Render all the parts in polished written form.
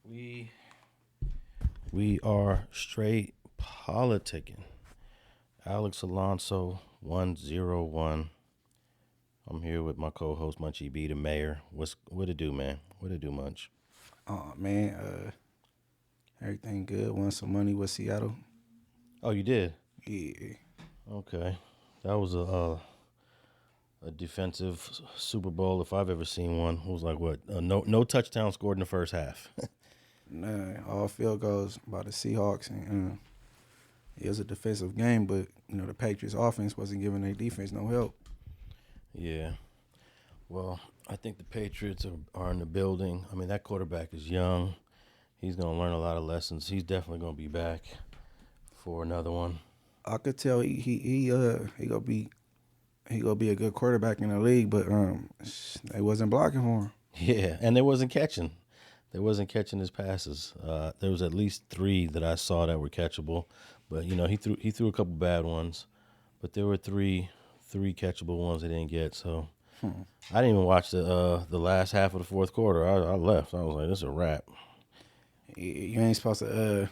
We are straight politicking. Alex Alonso 101. I'm here with my co-host Munchie B, the mayor. What it do, man? What it do, Munch? Oh man, everything good. Won some money with Seattle. Oh, you did? Yeah. Okay. That was a defensive Super Bowl if I've ever seen one. It was like what? No touchdown scored in the first half. Nah, all field goals by the Seahawks, and it was a defensive game, but the Patriots' offense wasn't giving their defense no help. Yeah. Well, I think the Patriots are in the building. I mean, that quarterback is young. He's going to learn a lot of lessons. He's definitely going to be back for another one. I could tell he gonna be a good quarterback in the league, but they wasn't blocking for him. Yeah, and they wasn't catching. They wasn't catching his passes. There was at least 3 that I saw that were catchable, but he threw a couple bad ones, but there were three catchable ones they didn't get. So I didn't even watch the last half of the fourth quarter. I left. I was like, this is a wrap. You ain't supposed to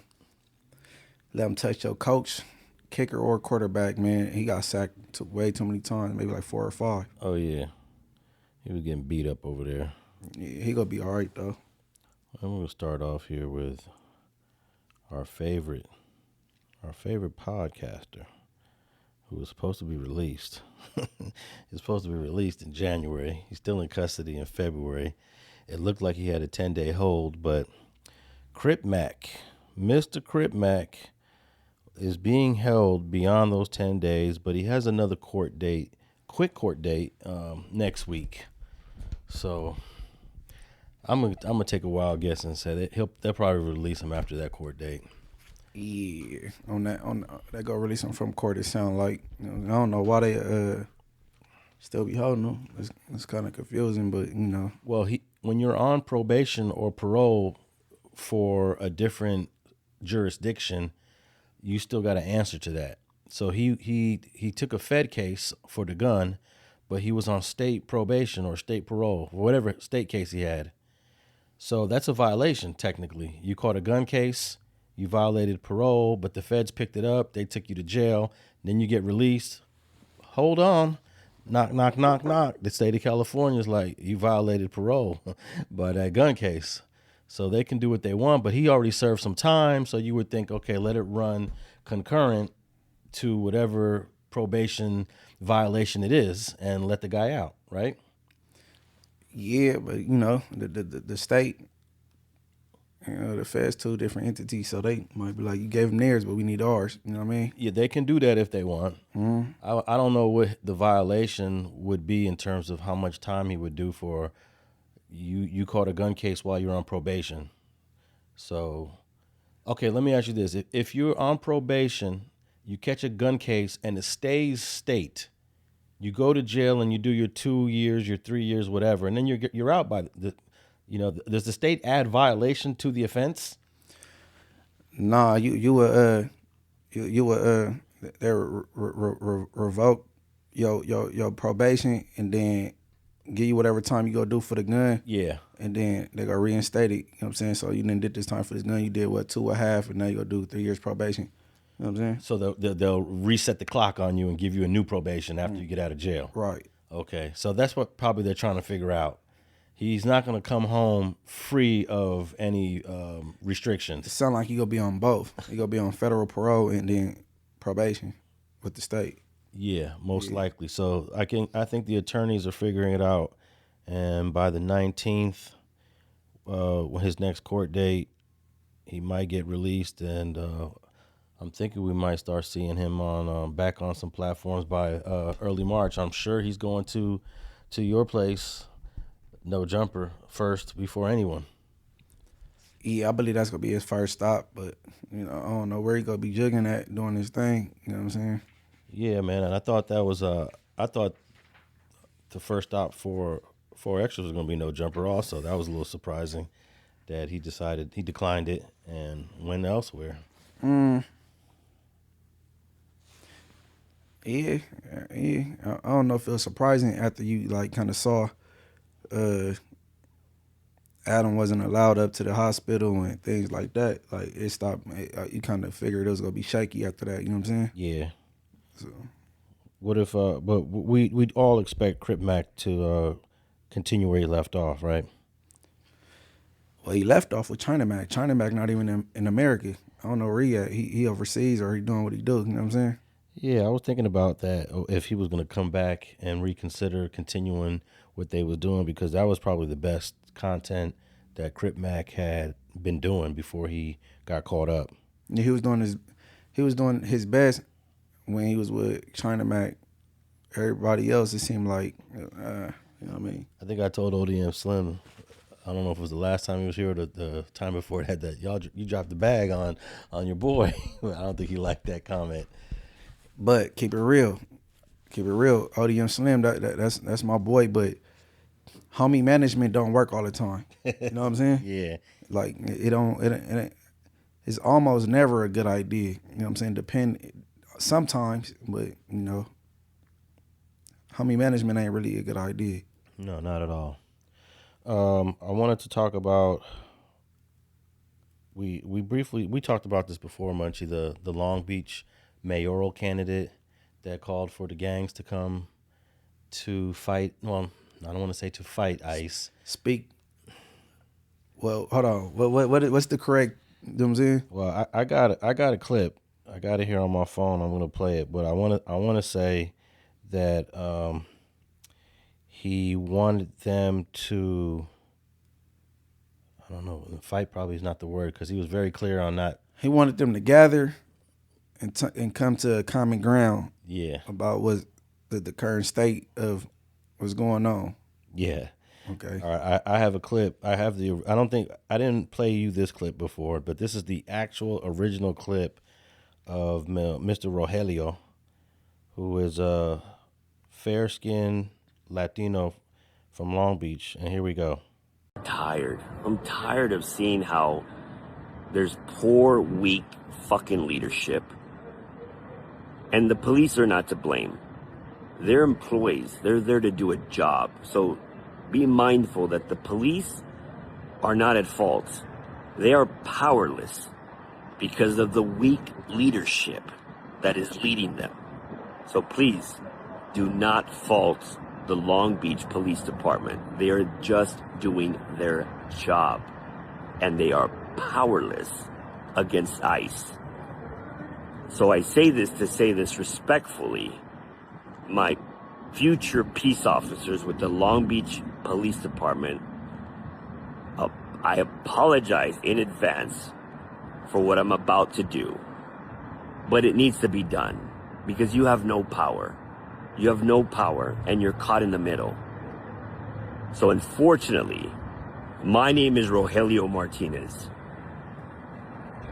let him touch your coach, kicker, or quarterback, man. He got sacked way too many times, maybe like 4 or 5. Oh yeah, he was getting beat up over there. Yeah, he gonna be all right though. I'm going to start off here with our favorite podcaster who was supposed to be released. He's supposed to be released in January. He's still in custody in February. It looked like he had a 10-day hold, but Crip Mac, Mr. Crip Mac, is being held beyond those 10 days, but he has another quick court date next week. So I'm gonna take a wild guess and say that they'll probably release him after that court date. Yeah, they go release him from court. It sound like I don't know why they still be holding him. It's kind of confusing, but Well, when you're on probation or parole for a different jurisdiction, you still got to answer to that. So he took a Fed case for the gun, but he was on state probation or state parole, whatever state case he had. So that's a violation, technically. You caught a gun case, you violated parole, but the feds picked it up, they took you to jail, then you get released. Hold on. Knock, knock, knock, knock. The state of California is like, you violated parole by that gun case. So they can do what they want, but he already served some time, so you would think, okay, let it run concurrent to whatever probation violation it is and let the guy out, right? yeah, but the state, the Fed's 2 different entities, so they might be like, you gave them theirs, but we need ours. You know what I mean? Yeah, they can do that if they want. Mm-hmm. I don't know what the violation would be in terms of how much time he would do for you caught a gun case while you're on probation. So, okay, let me ask you this. If you're on probation, you catch a gun case and it stays state, you go to jail and you do your 2 years, your 3 years, whatever, and then you're out by does the state add violation to the offense? Nah, you they revoke your probation and then give you whatever time you go do for the gun. Yeah. And then they go reinstate it. You know what I'm saying? So you didn't did this time for this gun. You did 2.5, and now you go do 3 years probation. You know what I'm saying? So they'll reset the clock on you and give you a new probation after you get out of jail. Right. Okay, so that's what probably they're trying to figure out. He's not going to come home free of any restrictions. It sound like you gonna be on both. You gonna be on federal parole and then probation with the state. Yeah, most likely. So I think the attorneys are figuring it out, and by the 19th, when his next court date, he might get released, and I'm thinking we might start seeing him on back on some platforms by early March. I'm sure he's going to your place, No Jumper, first before anyone. Yeah, I believe that's gonna be his first stop, but I don't know where he gonna be jugging at doing his thing. You know what I'm saying? Yeah, man, and I thought that was I thought the first stop for 4Extras was gonna be No Jumper. Also, that was a little surprising that he declined it and went elsewhere. Yeah. I don't know if it was surprising after you kind of saw Adam wasn't allowed up to the hospital and things like that, like it stopped. You kind of figured it was gonna be shaky after that. You know what I'm saying? Yeah. So What if? But we'd all expect Crip Mac to continue where he left off, right? well, he left off with China Mac. China Mac not even in America. I don't know where he at. He overseas or he doing what he do. You know what I'm saying? Yeah, I was thinking about that. If he was going to come back and reconsider continuing what they was doing, because that was probably the best content that Crip Mac had been doing before he got caught up. Yeah, he was doing his best when he was with China Mac. Everybody else, it seemed like, you know what I mean? I think I told ODM Slim, I don't know if it was the last time he was here or the time before that, you dropped the bag on your boy. I don't think he liked that comment. But keep it real. ODM Slim, that's my boy, but homie management don't work all the time. You know what I'm saying? Yeah. Like it's almost never a good idea. You know what I'm saying? Sometimes, but you know, homie management ain't really a good idea. No, not at all. I wanted to talk about, we briefly talked about this before, Munchie, the Long Beach mayoral candidate that called for the gangs to come to fight. Well, I don't want to say to fight ICE. Speak. Well, hold on. What's the correct? You know what I'm saying? Well, I got a clip. I got it here on my phone. I'm gonna play it, but I want to say that he wanted them to. I don't know. Fight probably is not the word, because he was very clear on that. He wanted them to gather and come to a common ground. Yeah. About what the current state of what's going on. Yeah. Okay. All right. I have a clip. I didn't play you this clip before, but this is the actual original clip of Mr. Rogelio, who is a fair-skinned Latino from Long Beach. And here we go. I'm tired of seeing how there's poor, weak fucking leadership. And the police are not to blame. They're employees. They're there to do a job. So be mindful that the police are not at fault. They are powerless because of the weak leadership that is leading them. So please do not fault the Long Beach Police Department. They are just doing their job, and they are powerless against ICE. So I say this to say this respectfully. My future peace officers with the Long Beach Police Department, I apologize in advance for what I'm about to do, but it needs to be done because you have no power. You have no power, and you're caught in the middle. So unfortunately, my name is Rogelio Martinez.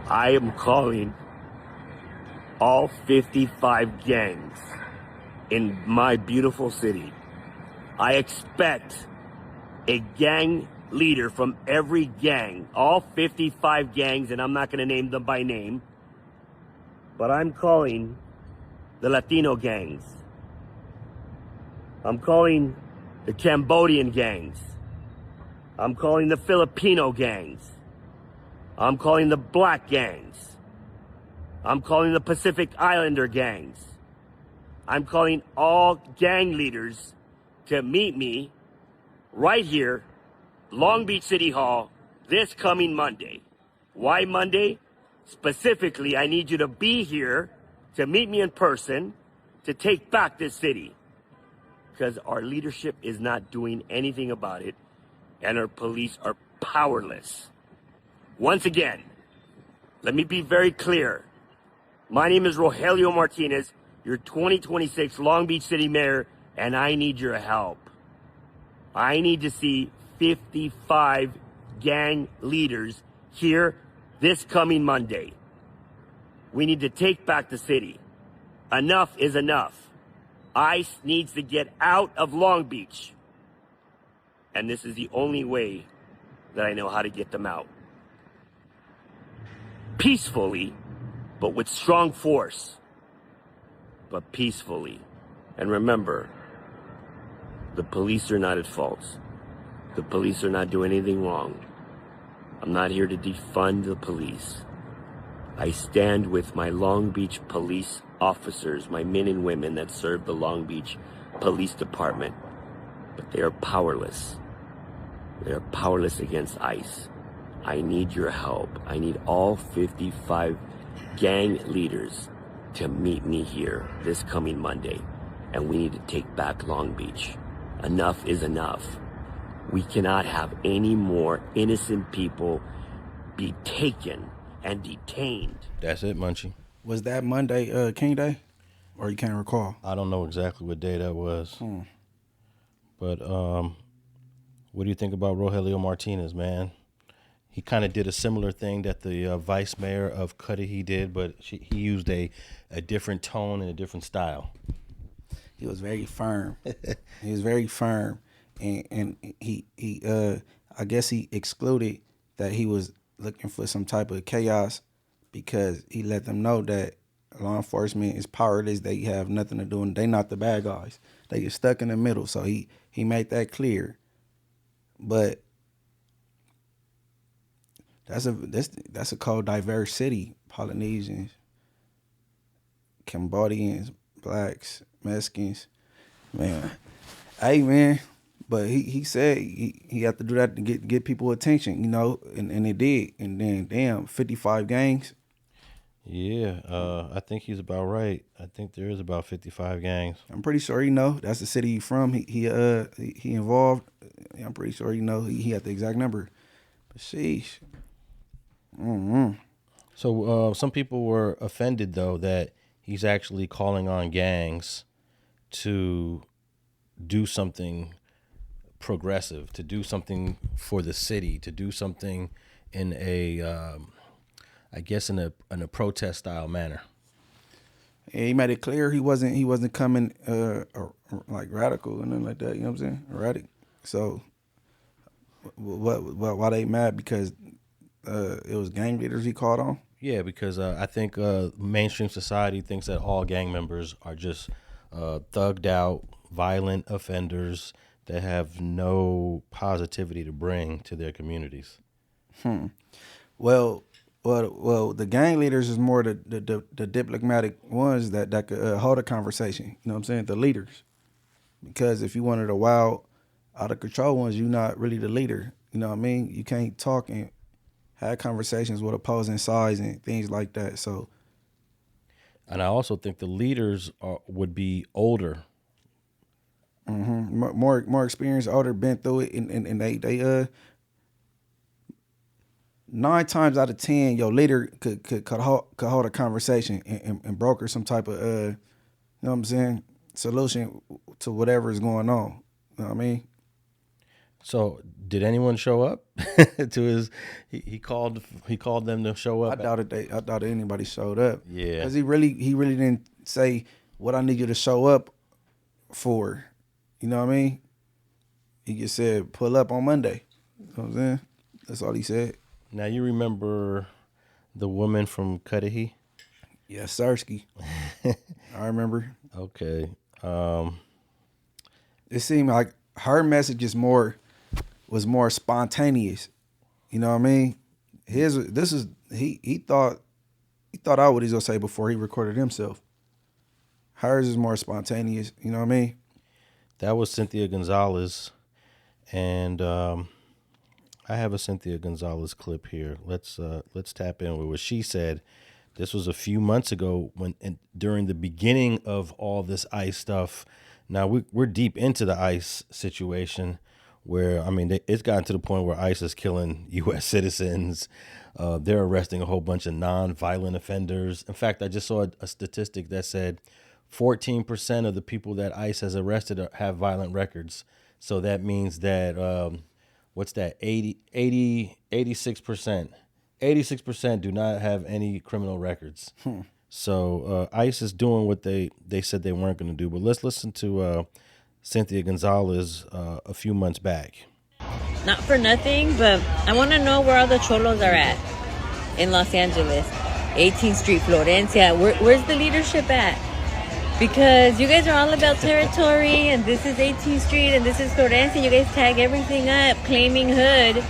I am calling all 55 gangs in my beautiful city. I expect a gang leader from every gang, all 55 gangs, and I'm not going to name them by name, but I'm calling the Latino gangs. I'm calling the Cambodian gangs. I'm calling the Filipino gangs. I'm calling the black gangs. I'm calling the Pacific Islander gangs. I'm calling all gang leaders to meet me right here, Long Beach City Hall, this coming Monday. Why Monday? Specifically, I need you to be here to meet me in person to take back this city. Because our leadership is not doing anything about it, and our police are powerless. Once again, let me be very clear. My name is Rogelio Martinez, your 2026 Long Beach City Mayor, and I need your help. I need to see 55 gang leaders here this coming Monday. We need to take back the city. Enough is enough. ICE needs to get out of Long Beach. And this is the only way that I know how to get them out. Peacefully, but with strong force. But peacefully. And remember, the police are not at fault. The police are not doing anything wrong. I'm not here to defund the police. I stand with my Long Beach police officers, my men and women that serve the Long Beach Police Department. But they are powerless. They are powerless against ICE. I need your help. I need all 55 gang leaders to meet me here this coming Monday. And we need to take back Long Beach. Enough is enough. We cannot have any more innocent people be taken and detained. That's it, Munchie. Was that Monday King Day? Or you can't recall? I don't know exactly what day that was. But what do you think about Rogelio Martinez, man? He kind of did a similar thing that the vice mayor of Cudahy did, but he used a different tone and a different style. He was very firm. He was very firm, and he I guess he excluded that he was looking for some type of chaos because he let them know that law enforcement is powerless. They have nothing to do, and they not the bad guys. They get stuck in the middle. So he made that clear. But that's a cold, diverse city. Polynesians, Cambodians, blacks, Mexicans, man. Hey, man. But he said he had to do that to get people attention, you know, and it did. And then, damn, 55 gangs. Yeah, I think he's about right. I think there is about 55 gangs. I'm pretty sure that's the city he's from. He involved. I'm pretty sure he had the exact number. But sheesh. Mm-hmm. So some people were offended, though, that he's actually calling on gangs to do something progressive, to do something for the city, to do something in a, I guess in a protest style manner. And he made it clear he wasn't coming like radical and nothing like that. You know what I'm saying? Erratic. So, why they mad? Because it was gang leaders he called on. Yeah, because I think mainstream society thinks that all gang members are just thugged out, violent offenders that have no positivity to bring to their communities. Well, the gang leaders is more the diplomatic ones that could hold a conversation. You know what I'm saying? The leaders. Because if you wanted the wild, out of control ones, you're not really the leader. You know what I mean? You can't talk and have conversations with opposing sides and things like that. So, and I also think the leaders would be older. Mm-hmm. More experienced, older, been through it, and they 9 times out of 10, your leader could hold a conversation and broker some type of you know what I'm saying, solution to whatever is going on. You know what I mean? So did anyone show up to his? He called them to show up. I doubted anybody showed up. Yeah, because he really didn't say what I need you to show up for. You know what I mean? He just said pull up on Monday. You know what I'm saying? That's all he said. Now you remember the woman from Cudahy? Yes, Sarsky. I remember. Okay. It seemed like her message was more spontaneous. You know what I mean? He thought out what he's gonna say before he recorded himself. Hers is more spontaneous. You know what I mean? That was Cynthia Gonzalez, and I have a Cynthia Gonzalez clip here. Let's tap in with what she said. This was a few months ago during the beginning of all this ICE stuff. Now we're deep into the ICE situation, where it's gotten to the point where ICE is killing U.S. citizens. They're arresting a whole bunch of non-violent offenders. In fact, I just saw a statistic that said 14% of the people that ICE has arrested have violent records. So that means that, 86%. 86% do not have any criminal records. So ICE is doing what they said they weren't going to do. But let's listen to Cynthia Gonzalez a few months back. Not for nothing, but I want to know where all the cholos are at in Los Angeles. 18th Street, Florencia. Where's the leadership at? Because you guys are all about territory, and this is 18th Street, and this is Corcoran. You guys tag everything up, claiming hood.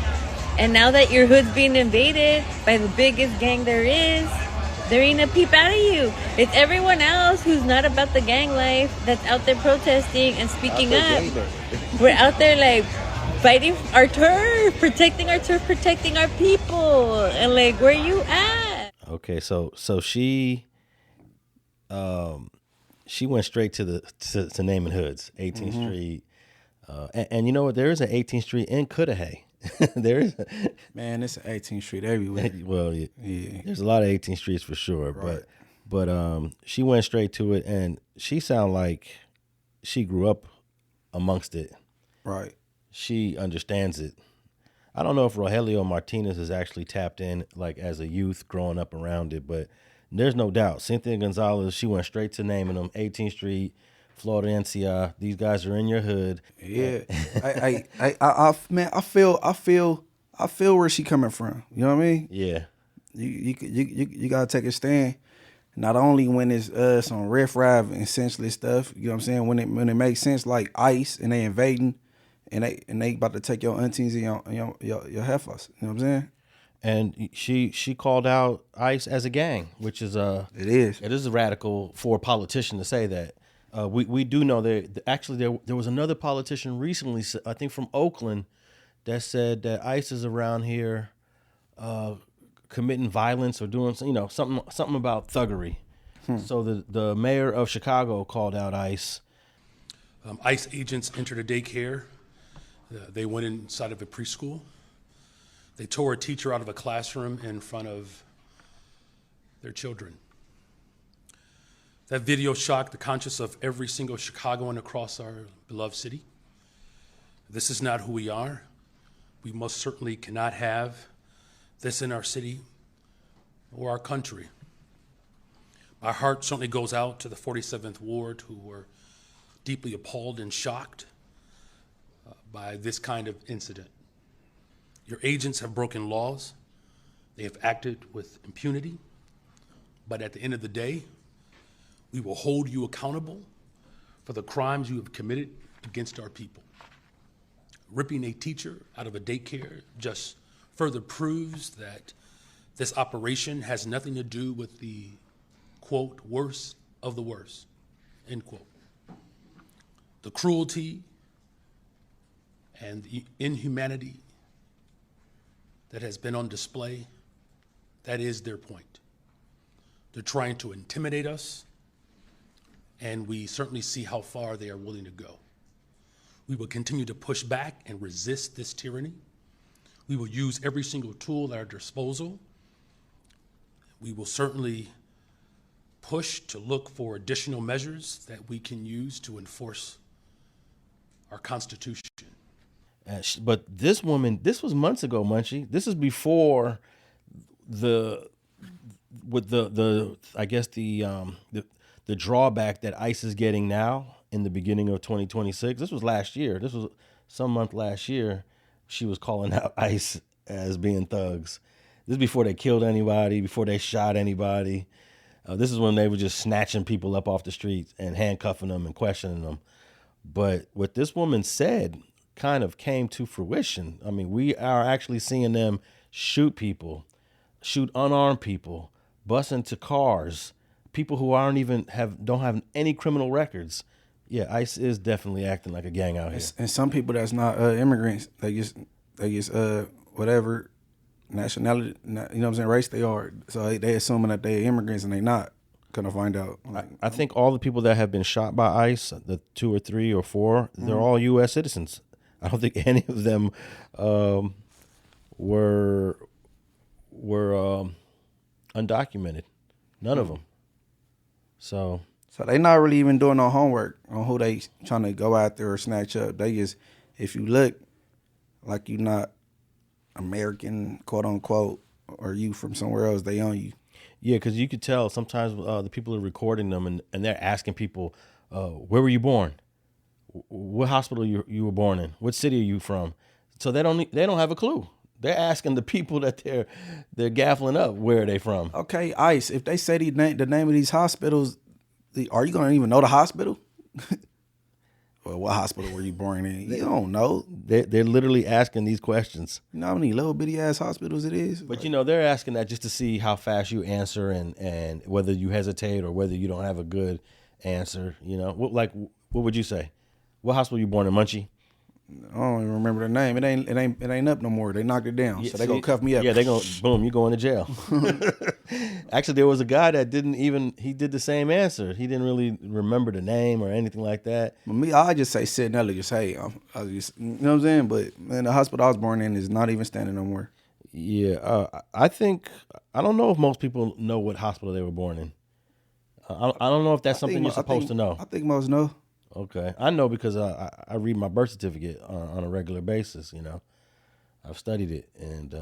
And now that your hood's being invaded by the biggest gang there is, there ain't a peep out of you. It's everyone else who's not about the gang life that's out there protesting and speaking up. We're out there like fighting our turf, protecting our people. And like, where you at? Okay, so she went straight to naming hoods, 18th Street, and you know what? There is an 18th Street in Cudahy. There is, man. It's an 18th Street everywhere. Well, yeah, there's a lot of 18th Streets for sure, right. but she went straight to it, and she sounded like she grew up amongst it. Right. She understands it. I don't know if Rogelio Martinez has actually tapped in like as a youth growing up around it, but there's no doubt. Cynthia Gonzalez, she went straight to naming them 18th Street, Florencia. These guys are in your hood. Yeah, I feel where she coming from. You know what I mean? Yeah. You gotta take a stand. Not only when it's some riffraff and senseless stuff. You know what I'm saying? When it makes sense, like ICE and they invading, and they about to take your aunties and your heifers. You know what I'm saying? And she called out ICE as a gang, which is it is radical for a politician to say that. We do know there was another politician recently, I think from Oakland, that said that ICE is around here committing violence or doing something about thuggery. So the mayor of Chicago called out ICE. ICE agents entered a daycare. They went inside of a preschool. They tore a teacher out of a classroom in front of their children. That video shocked the conscience of every single Chicagoan across our beloved city. This is not who we are. We most certainly cannot have this in our city or our country. My heart certainly goes out to the 47th Ward, who were deeply appalled and shocked by this kind of incident. Your agents have broken laws. They have acted with impunity. But at the end of the day, we will hold you accountable for the crimes you have committed against our people. Ripping a teacher out of a daycare just further proves that this operation has nothing to do with the, quote, worst of the worst, end quote. The cruelty and the inhumanity that has been on display, that is their point. They're trying to intimidate us, and we certainly see how far they are willing to go. We will continue to push back and resist this tyranny. We will use every single tool at our disposal. We will certainly push to look for additional measures that we can use to enforce our Constitution. But this woman, this was months ago, Munchie. This is before the drawback that ICE is getting now in the beginning of 2026. This was last year. This was some month last year. She was calling out ICE as being thugs. This is before they killed anybody, before they shot anybody. This is when they were just snatching people up off the streets and handcuffing them and questioning them. But what this woman said kind of came to fruition. I mean, we are actually seeing them shoot people, shoot unarmed people, bust into cars, people who don't have any criminal records. Yeah, ICE is definitely acting like a gang out here. And some people that's not immigrants, they just whatever nationality, you know what I'm saying, race they are. So they assuming that they're immigrants and they not. Gonna find out. I think all the people that have been shot by ICE, the 2 or 3 or 4, they're all U.S. citizens. I don't think any of them were undocumented. None of them. So they not really even doing no homework on who they trying to go out there or snatch up. They just, if you look like you not American, quote unquote, or you from somewhere else, they own you. Yeah, because you could tell sometimes the people are recording them and they're asking people, where were you born? What hospital you were born in? What city are you from? So they don't have a clue. They're asking the people that they're gaffling up, where are they from? Okay, ICE, if they say the name of these hospitals, Are you gonna even know the hospital? Well, what hospital were you born in? You don't know. They're literally asking these questions. You know how many little bitty ass hospitals it is? But they're asking that just to see how fast you answer and whether you hesitate or whether you don't have a good answer. What would you say? What hospital you born in, Munchie? I don't even remember the name. It ain't up no more. They knocked it down. So they gonna cuff me up. Yeah, they gonna boom, you going to jail. Actually, there was a guy that he did the same answer. He didn't really remember the name or anything like that. But me, I just say Sentinella, just hey, I just, you know what I'm saying? But man, the hospital I was born in is not even standing no more. Yeah, I don't know if most people know what hospital they were born in. I don't know if that's something you're supposed to know. I think most know. Okay, I know because I read my birth certificate on a regular basis. I've studied it, and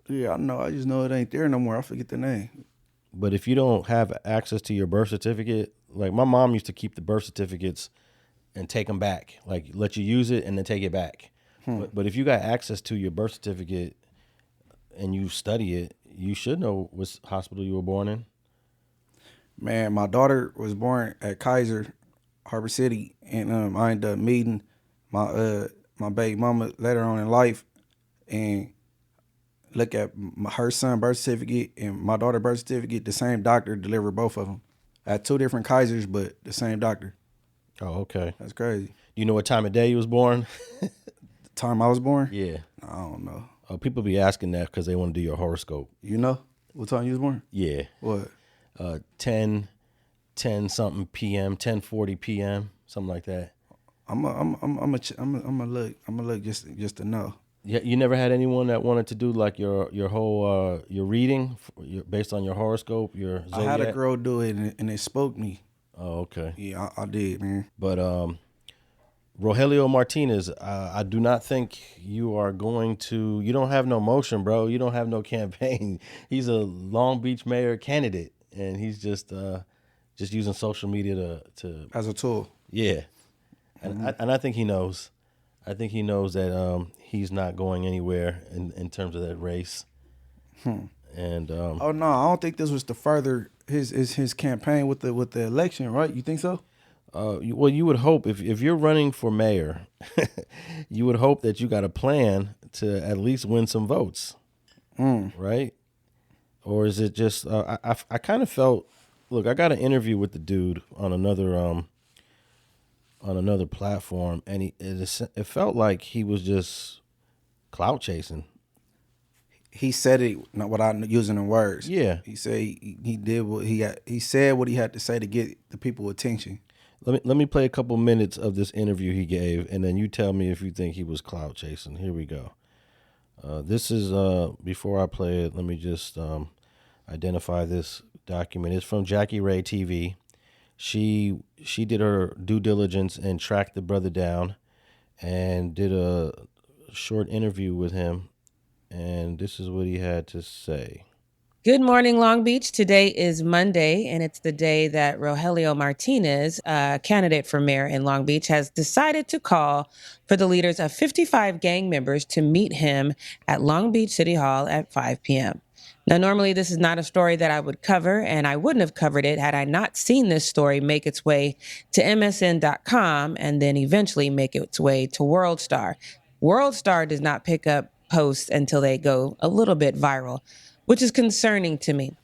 yeah, I know. I just know it ain't there no more. I forget the name. But if you don't have access to your birth certificate, like my mom used to keep the birth certificates and take them back, like let you use it and then take it back. But if you got access to your birth certificate and you study it, you should know what hospital you were born in. Man, my daughter was born at Kaiser, Harbor City, and I ended up meeting my baby mama later on in life, and look at her son birth certificate and my daughter birth certificate. The same doctor delivered both of them at two different Kaisers, but the same doctor. Oh, okay. That's crazy. Do you know what time of day you was born? The time I was born? Yeah. I don't know. Oh, people be asking that because they want to do your horoscope. You know what time you was born? Yeah. What? 10 something p.m., 10:40 p.m., something like that. I'm a look just to know. Yeah, you never had anyone that wanted to do like your whole your reading based on your horoscope, your zodiac? I had a girl do it and it spoke me. Oh, okay. Yeah, I did, man. But Rogelio Martinez, I do not think you are going to. You don't have no motion, bro. You don't have no campaign. He's a Long Beach mayor candidate, and he's just using social media to As a tool. Yeah, and I think he knows. I think he knows that he's not going anywhere in terms of that race. And oh no, I don't think this was to further his campaign with the election, right? You think so? well, you would hope if you're running for mayor, you would hope that you got a plan to at least win some votes, right? Or is it just I kind of felt. Look, I got an interview with the dude on another platform, and it felt like he was just clout chasing. He said it not without using the words. Yeah. He said he did what he said what he had to say to get the people attention. Let me play a couple minutes of this interview he gave, and then you tell me if you think he was clout chasing. Here we go. This is before I play it. Let me just identify this document. It's from Jackie Ray TV. She did her due diligence and tracked the brother down, and did a short interview with him. And this is what he had to say. Good morning, Long Beach. Today is Monday, and it's the day that Rogelio Martinez, candidate for mayor in Long Beach, has decided to call for the leaders of 55 gang members to meet him at Long Beach City Hall at 5 p.m. Now, normally this is not a story that I would cover, and I wouldn't have covered it had I not seen this story make its way to MSN.com and then eventually make its way to WorldStar. WorldStar does not pick up posts until they go a little bit viral, which is concerning to me.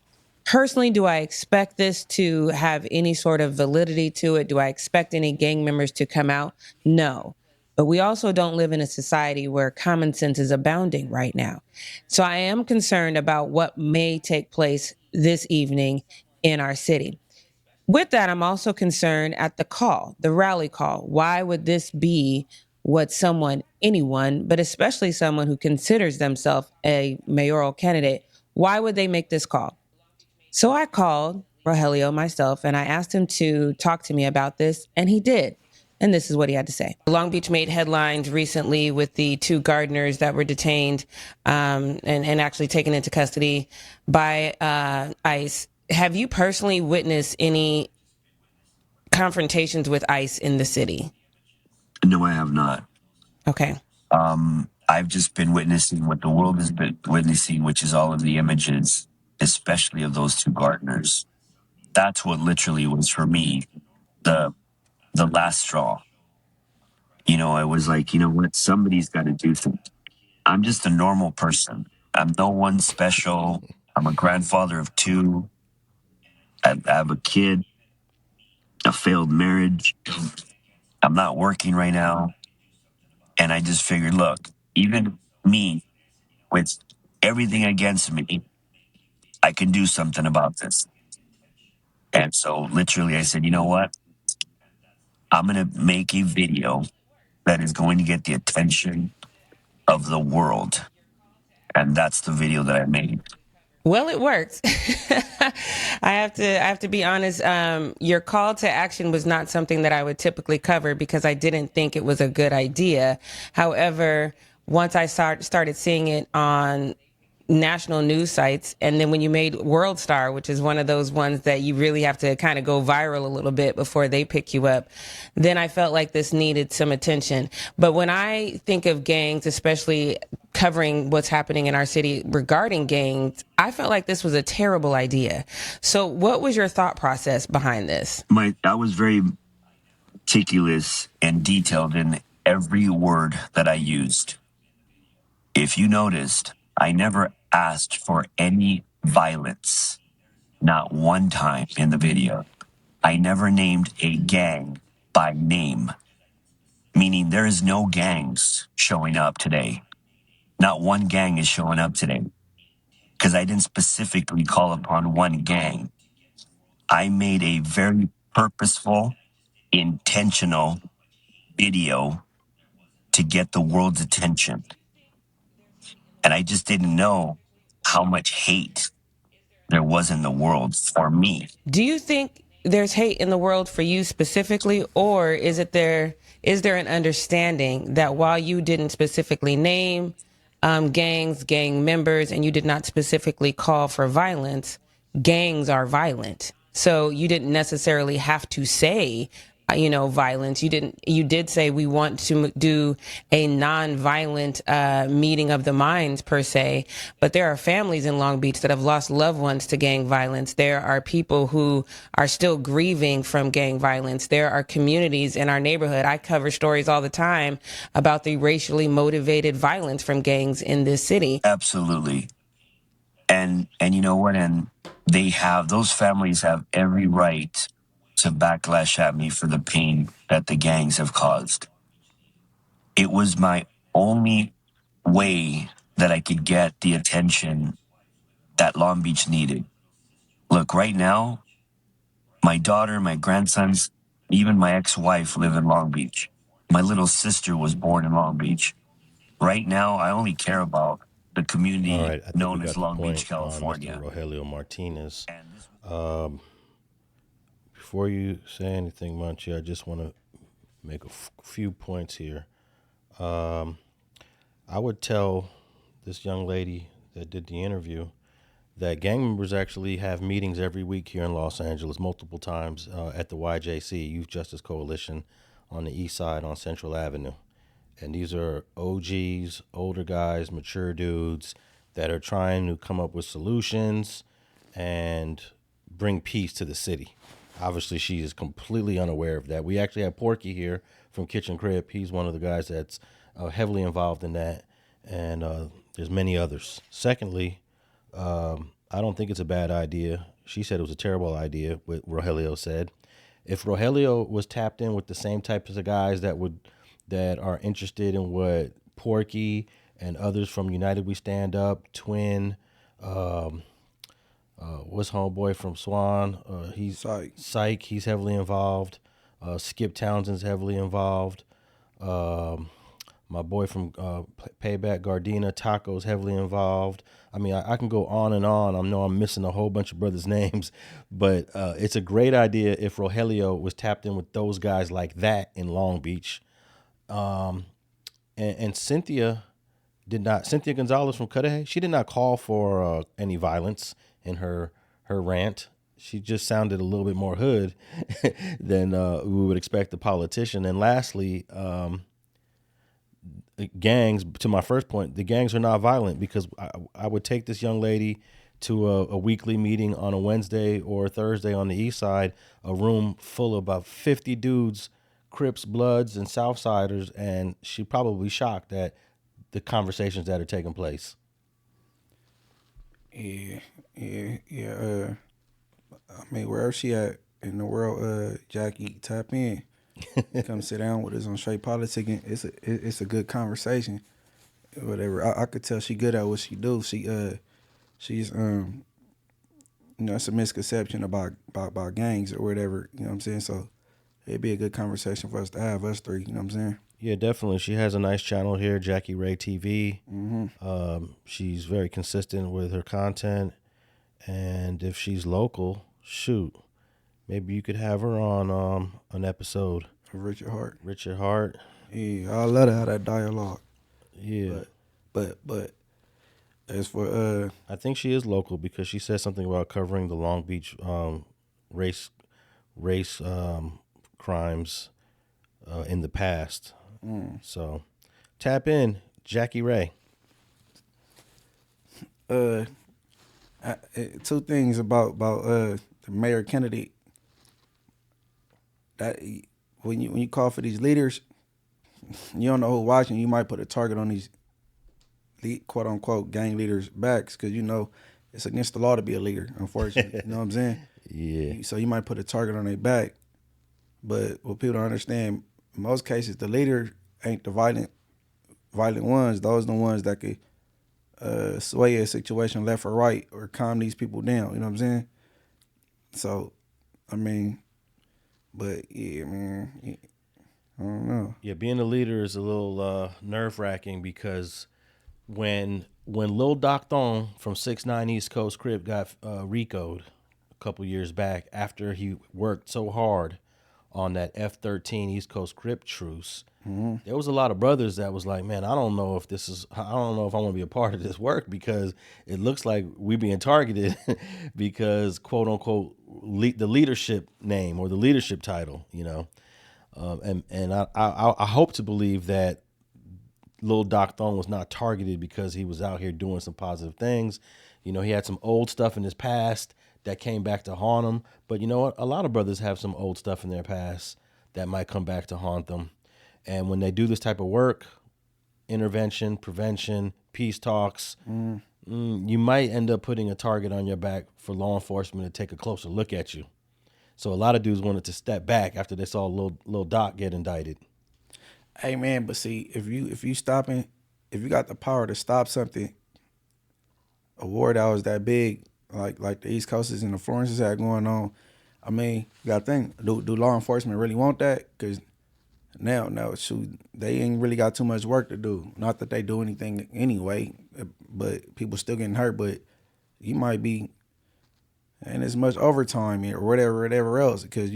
Personally, do I expect this to have any sort of validity to it? Do I expect any gang members to come out? No. But we also don't live in a society where common sense is abounding right now. So I am concerned about what may take place this evening in our city. With that, I'm also concerned at the call, the rally call. Why would this be what anyone, but especially someone who considers themselves a mayoral candidate, why would they make this call? So I called Rogelio myself and I asked him to talk to me about this, and he did. And this is what he had to say. Long Beach made headlines recently with the two gardeners that were detained and actually taken into custody by ICE. Have you personally witnessed any confrontations with ICE in the city? No, I have not. Okay. I've just been witnessing what the world has been witnessing, which is all of the images, especially of those two gardeners. That's what literally was for me the last straw. You know, I was like, you know what? Somebody's got to do something. I'm just a normal person. I'm no one special. I'm a grandfather of 2. I have a kid, a failed marriage. I'm not working right now. And I just figured, look, even me, with everything against me, I can do something about this. And so literally I said, you know what? I'm going to make a video that is going to get the attention of the world. And that's the video that I made. Well, it worked. I have to be honest. Your call to action was not something that I would typically cover because I didn't think it was a good idea. However, once I started seeing it on national news sites, and then when you made World Star, which is one of those ones that you really have to kind of go viral a little bit before they pick you up, then I felt like this needed some attention. But when I think of gangs, especially covering what's happening in our city regarding gangs, I felt like this was a terrible idea. So what was your thought process behind this? I was very meticulous and detailed in every word that I used. If you noticed, I never asked for any violence, not one time in the video. I never named a gang by name, meaning there is no gangs showing up today. Not one gang is showing up today because I didn't specifically call upon one gang. I made a very purposeful, intentional video to get the world's attention. And I just didn't know how much hate there was in the world for me. Do you think there's hate in the world for you specifically, or is there an understanding that while you didn't specifically name gangs, gang members, and you did not specifically call for violence, gangs are violent? So you didn't necessarily have to say, violence. You did say we want to do a non-violent meeting of the minds per se, but there are families in Long Beach that have lost loved ones to gang violence. There are people who are still grieving from gang violence. There are communities in our neighborhood. I cover stories all the time about the racially motivated violence from gangs in this city. Absolutely. And you know what? And those families have every right to backlash at me for the pain that the gangs have caused. It was my only way that I could get the attention that Long Beach needed. Look, right now, my daughter, my grandsons, even my ex-wife live in Long Beach. My little sister was born in Long Beach. Right now, I only care about the community known as Long Beach, California. Mr. Rogelio Martinez. Before you say anything, Munchie, I just want to make a few points here. I would tell this young lady that did the interview that gang members actually have meetings every week here in Los Angeles, multiple times at the YJC, Youth Justice Coalition, on the east side on Central Avenue. And these are OGs, older guys, mature dudes that are trying to come up with solutions and bring peace to the city. Obviously, she is completely unaware of that. We actually have Porky here from Kitchen Crip. He's one of the guys that's heavily involved in that, and there's many others. Secondly, I don't think it's a bad idea. She said it was a terrible idea, what Rogelio said. If Rogelio was tapped in with the same types of guys that are interested in what Porky and others from United We Stand Up, Twin, what's homeboy from Swan? He's Psych. He's heavily involved. Skip Townsend's heavily involved. My boy from Payback, Gardena, Taco's heavily involved. I mean, I can go on and on. I know I'm missing a whole bunch of brothers' names, but it's a great idea if Rogelio was tapped in with those guys like that in Long Beach. And Cynthia Gonzalez from Cudahy, she did not call for any violence in her rant. She just sounded a little bit more hood than we would expect a politician. And lastly, gangs, to my first point, the gangs are not violent, because I would take this young lady to a weekly meeting on a Wednesday or Thursday on the east side, a room full of about 50 dudes, Crips, Bloods, and Southsiders, and she probably shocked at the conversations that are taking place. Yeah. I mean, wherever she at in the world, Jackie, tap in. Come sit down with us on Straight Politicking. It's a good conversation. Whatever. I could tell she good at what she do. She's it's a misconception about gangs or whatever. You know what I'm saying? So it'd be a good conversation for us to have, us three. You know what I'm saying? Yeah, definitely. She has a nice channel here, Jackie Ray TV. She's very consistent with her content, and if she's local, shoot, maybe you could have her on an episode. Richard Hart. Richard Hart. Yeah, I love to have that dialogue. Yeah, but as for I think she is local because she said something about covering the Long Beach race crimes in the past. So tap in, Jackie Ray. Two things about the mayor candidate. That when you call for these leaders, you don't know who's watching. You might put a target on these quote unquote gang leaders' backs because it's against the law to be a leader. Unfortunately, you know what I'm saying? Yeah. So you might put a target on their back, but what people don't understand, in most cases, the leader ain't the violent ones. Those are the ones that could sway a situation left or right or calm these people down. You know what I'm saying? So, I mean, but yeah, man, I don't know. Yeah, being a leader is a little nerve-wracking because when Lil Doc Thong from 6'9" East Coast Crip got RICO'd a couple years back after he worked so hard on that F-13 East Coast Crip truce, there was a lot of brothers that was like, man, I don't know if I want to be a part of this work because it looks like we being targeted because quote unquote the leadership name or the leadership title, and I hope to believe that Lil Doc Thong was not targeted because he was out here doing some positive things. He had some old stuff in his past that came back to haunt him. But you know what? A lot of brothers have some old stuff in their past that might come back to haunt them. And when they do this type of work, intervention, prevention, peace talks, you might end up putting a target on your back for law enforcement to take a closer look at you. So a lot of dudes wanted to step back after they saw Lil Doc get indicted. Hey man, but see, if you got the power to stop something, a war that was that big, like the East Coasters and the Florences had going on, I mean, you gotta think, do law enforcement really want that? Because now, shoot, they ain't really got too much work to do. Not that they do anything anyway, but people still getting hurt. But you might be, and as much overtime or whatever else, because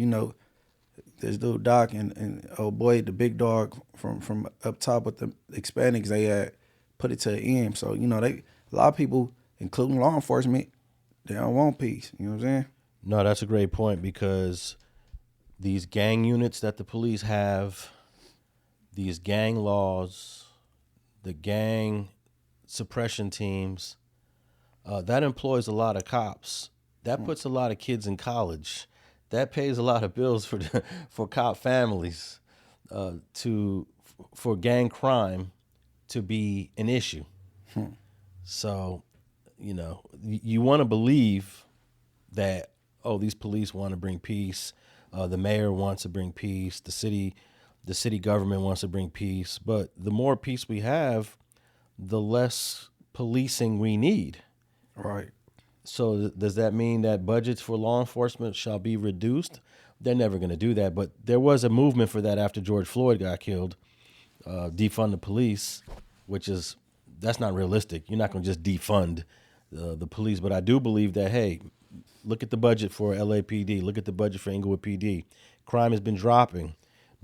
this dude Doc and oh boy, the big dog from up top with the Hispanics, they had put it to the end. So a lot of people, including law enforcement, they don't want peace. You know what I'm saying? No, that's a great point because these gang units that the police have, these gang laws, the gang suppression teams, that employs a lot of cops. That puts a lot of kids in college. That pays a lot of bills for cop families, for gang crime to be an issue. So, you want to believe that, these police want to bring peace. The mayor wants to bring peace. The city government wants to bring peace. But the more peace we have, the less policing we need. Right. So does that mean that budgets for law enforcement shall be reduced? They're never going to do that. But there was a movement for that after George Floyd got killed, defund the police, that's not realistic. You're not going to just defund the police. But I do believe that, hey, look at the budget for LAPD. Look at the budget for Inglewood PD. Crime has been dropping.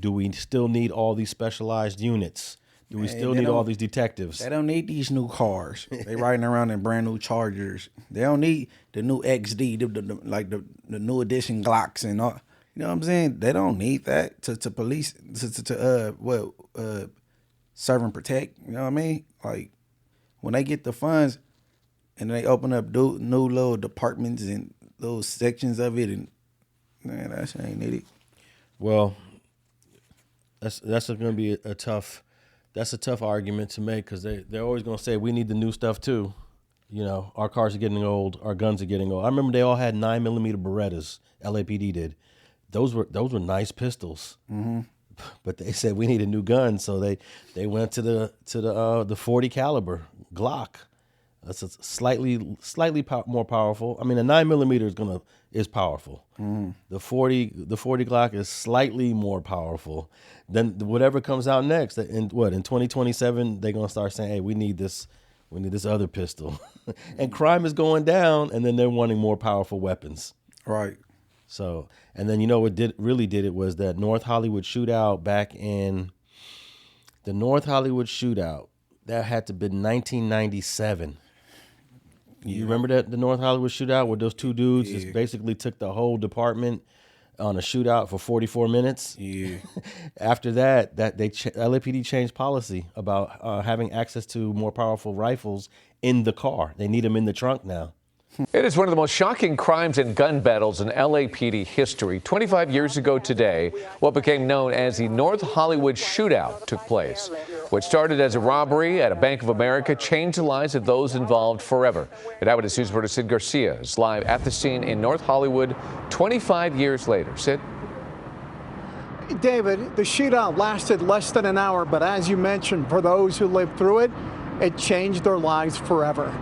Do we still need all these specialized units? Do we still need all these detectives? They don't need these new cars. They riding around in brand new Chargers. They don't need the new XD, the new edition Glocks and all. You know what I'm saying? They don't need that to police serve and protect. You know what I mean? Like when they get the funds, and they open up new little departments and little sections of it, and man, that shit ain't needed. Well, that's going to be a tough argument to make, because they're always going to say we need the new stuff too. You know, our cars are getting old, our guns are getting old. I remember they all had 9mm Berettas. LAPD did. Those were nice pistols. Mm-hmm. But they said we need a new gun, so they went to the 40 caliber Glock. That's a slightly more powerful. I mean, a 9mm is powerful. Mm-hmm. The 40 Glock is slightly more powerful than whatever comes out next. In 2027 they're gonna start saying, hey, we need this other pistol, and crime is going down, and then they're wanting more powerful weapons. Right. So, and then what really did it was that North Hollywood shootout that had to be 1997. You remember that, the North Hollywood shootout, where those two dudes just basically took the whole department on a shootout for 44 minutes? Yeah. After that LAPD changed policy about having access to more powerful rifles in the car. They need them in the trunk now. It is one of the most shocking crimes and gun battles in LAPD history. 25 years ago today, what became known as the North Hollywood shootout took place. What started as a robbery at a Bank of America changed the lives of those involved forever. And Eyewitness News reporter Sid Garcia is live at the scene in North Hollywood 25 years later. Sid? David, the shootout lasted less than an hour, but as you mentioned, for those who lived through it, it changed their lives forever.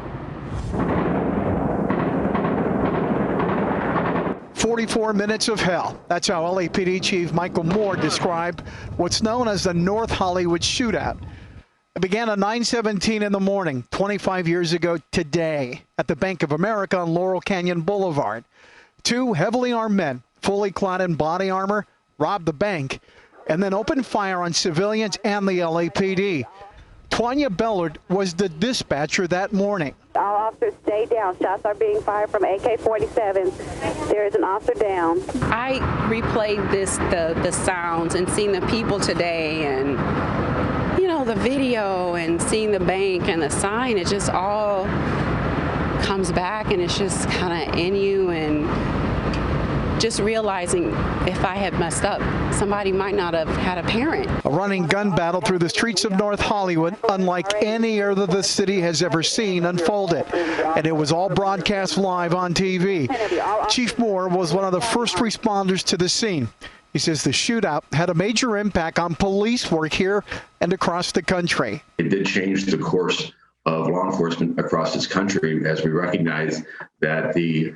44 minutes of hell. That's how LAPD Chief Michael Moore described what's known as the North Hollywood shootout. It began at 9:17 in the morning, 25 years ago today, at the Bank of America on Laurel Canyon Boulevard. Two heavily armed men, fully clad in body armor, robbed the bank and then opened fire on civilians and the LAPD. Tanya Bellard was the dispatcher that morning. All officers stay down. Shots are being fired from AK-47s. There is an officer down. I replayed the sounds and seeing the people today, and the video and seeing the bank and the sign. It just all comes back, and it's just kind of in you, and just realizing if I had messed up, somebody might not have had a parent. A running gun battle through the streets of North Hollywood, unlike any other the city has ever seen unfolded. And it was all broadcast live on TV. Chief Moore was one of the first responders to the scene. He says the shootout had a major impact on police work here and across the country. It did change the course of law enforcement across this country, as we recognize that the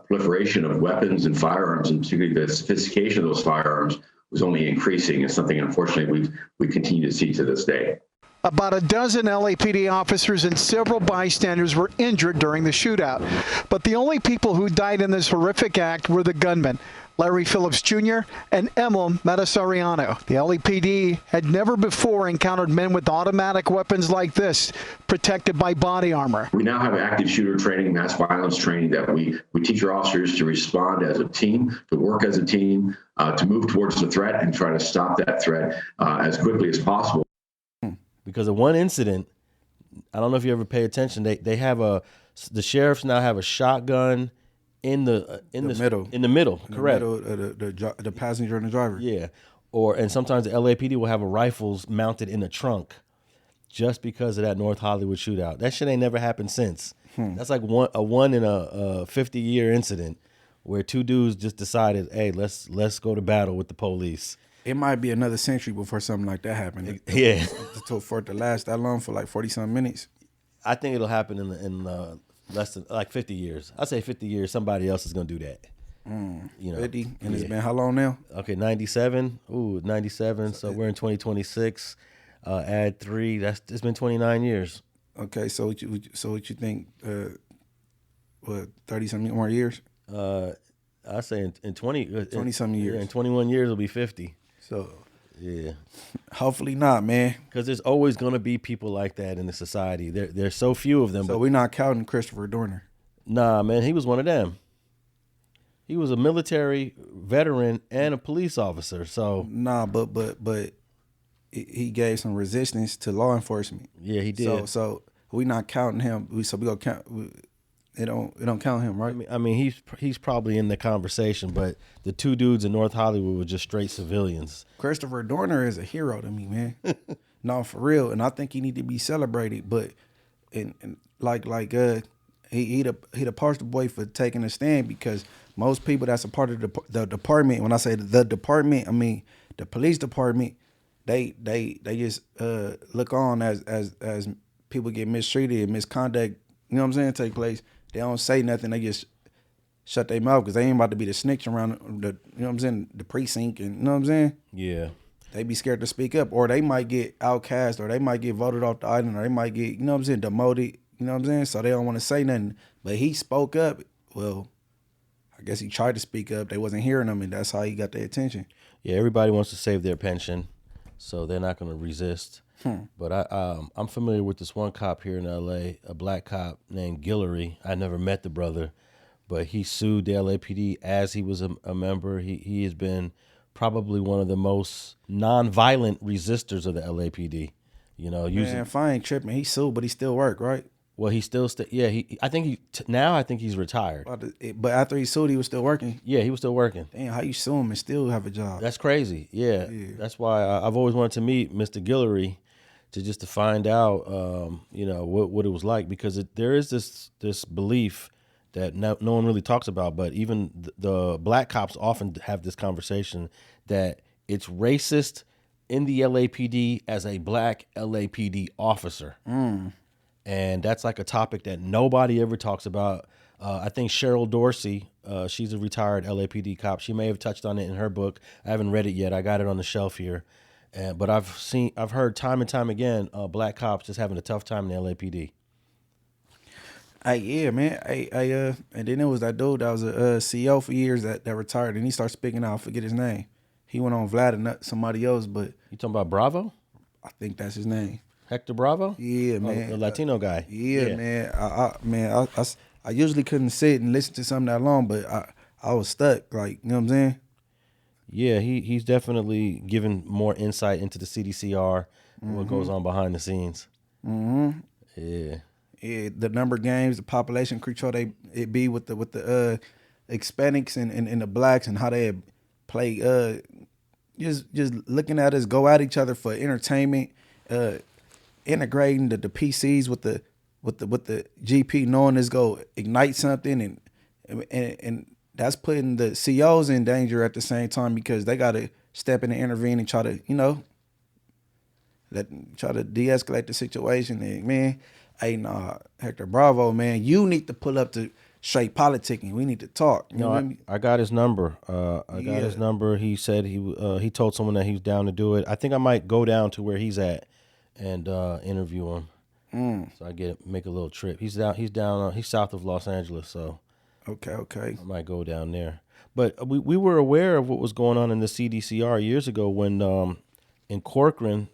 proliferation of weapons and firearms, and particularly the sophistication of those firearms, was only increasing, and something unfortunately we continue to see to this day. About a dozen LAPD officers and several bystanders were injured during the shootout. But the only people who died in this horrific act were the gunmen, Larry Phillips Jr. and Emil Metasariano. The LAPD had never before encountered men with automatic weapons like this, protected by body armor. We now have active shooter training, mass violence training, that we teach our officers to respond as a team, to work as a team, to move towards the threat and try to stop that threat as quickly as possible. Because of one incident, I don't know if you ever pay attention, they have the sheriffs now have a shotgun in the middle, correct? The passenger and the driver. Yeah, and sometimes the LAPD will have a rifles mounted in the trunk, just because of that North Hollywood shootout. That shit ain't never happened since. That's like a one in a 50-year incident where two dudes just decided, hey, let's go to battle with the police. It might be another century before something like that happened. Yeah, for it to last that long, for like 40-some minutes. I think it'll happen in less than like 50 years. I say 50 years. Somebody else is gonna do that. 50, and it's been how long now? Okay, 97. Ooh, 97. So we're in 2026. Add 3. It's been 29 years. Okay, so what you think? 30-something more years? I say in 20-something years. Yeah, in 21 years it'll be 50. So yeah, hopefully not, man. Because there's always gonna be people like that in the society. There's so few of them. So we're not counting Christopher Dorner. Nah, man, he was one of them. He was a military veteran and a police officer. So nah, but he gave some resistance to law enforcement. Yeah, he did. So we not counting him. We gonna count. It don't count him, right? I mean, he's probably in the conversation, but the two dudes in North Hollywood were just straight civilians. Christopher Dorner is a hero to me, man. No, for real, and I think he need to be celebrated. But and he the poster boy for taking a stand, because most people that's a part of the department. When I say the department, I mean the police department. They just look on as people get mistreated and misconduct. You know what I'm saying? Take place. They don't say nothing. They just shut their mouth because they ain't about to be the snitch around the, you know what I'm saying, the precinct, and you know what I'm saying? Yeah. They be scared to speak up, or they might get outcast, or they might get voted off the island, or they might get, you know what I'm saying, demoted, you know what I'm saying? So they don't want to say nothing. But he spoke up. Well, I guess he tried to speak up. They wasn't hearing him, and that's how he got their attention. Yeah, everybody wants to save their pension, so they're not going to resist. But I'm familiar with this one cop here in L.A., a black cop named Guillory. I never met the brother, but he sued the LAPD as he was a member. He has been probably one of the most nonviolent resistors of the LAPD. You know, Man, if I ain't tripping, he sued, but he still work, right? Well, he still yeah. I think he's retired. But after he sued, he was still working. Yeah, he was still working. Damn, how you sue him and still have a job? That's crazy. Yeah. That's why I've always wanted to meet Mr. Guillory to find out, you know, what it was like, because there is this belief that no one really talks about, but even the black cops often have this conversation that it's racist in the LAPD as a black LAPD officer. And that's like a topic that nobody ever talks about. I think Cheryl Dorsey, she's a retired LAPD cop. She may have touched on it in her book. I haven't read it yet. I got it on the shelf here. But I've heard time and time again, black cops just having a tough time in the LAPD. Hey, yeah, man. And then there was that dude that was a CO for years that retired, and he started speaking out. I forget his name. He went on Vlad and not somebody else, but you talking about Bravo? I think that's his name. Hector Bravo? Yeah, man. The Latino guy. Yeah, man. I usually couldn't sit and listen to something that long, but I was stuck. Like, you know what I'm saying? Yeah, he's definitely given more insight into the CDCR and what goes on behind the scenes. Yeah. Yeah, the number of games, the population control it be with the Hispanics and the blacks, and how they play just looking at us go at each other for entertainment, integrating the PCs with the GP, knowing this go ignite something, and that's putting the COs in danger at the same time, because they gotta step in and intervene and try to, you know, try to de-escalate the situation. And man, hey, nah, Hector Bravo, man, you need to pull up to straight politicking. We need to talk. You know what I mean? I got his number. I got his number. He said he told someone that he was down to do it. I think I might go down to where he's at and interview him. So I make a little trip. He's south of Los Angeles, so okay. I might go down there. But we were aware of what was going on in the CDCR years ago when in Corcoran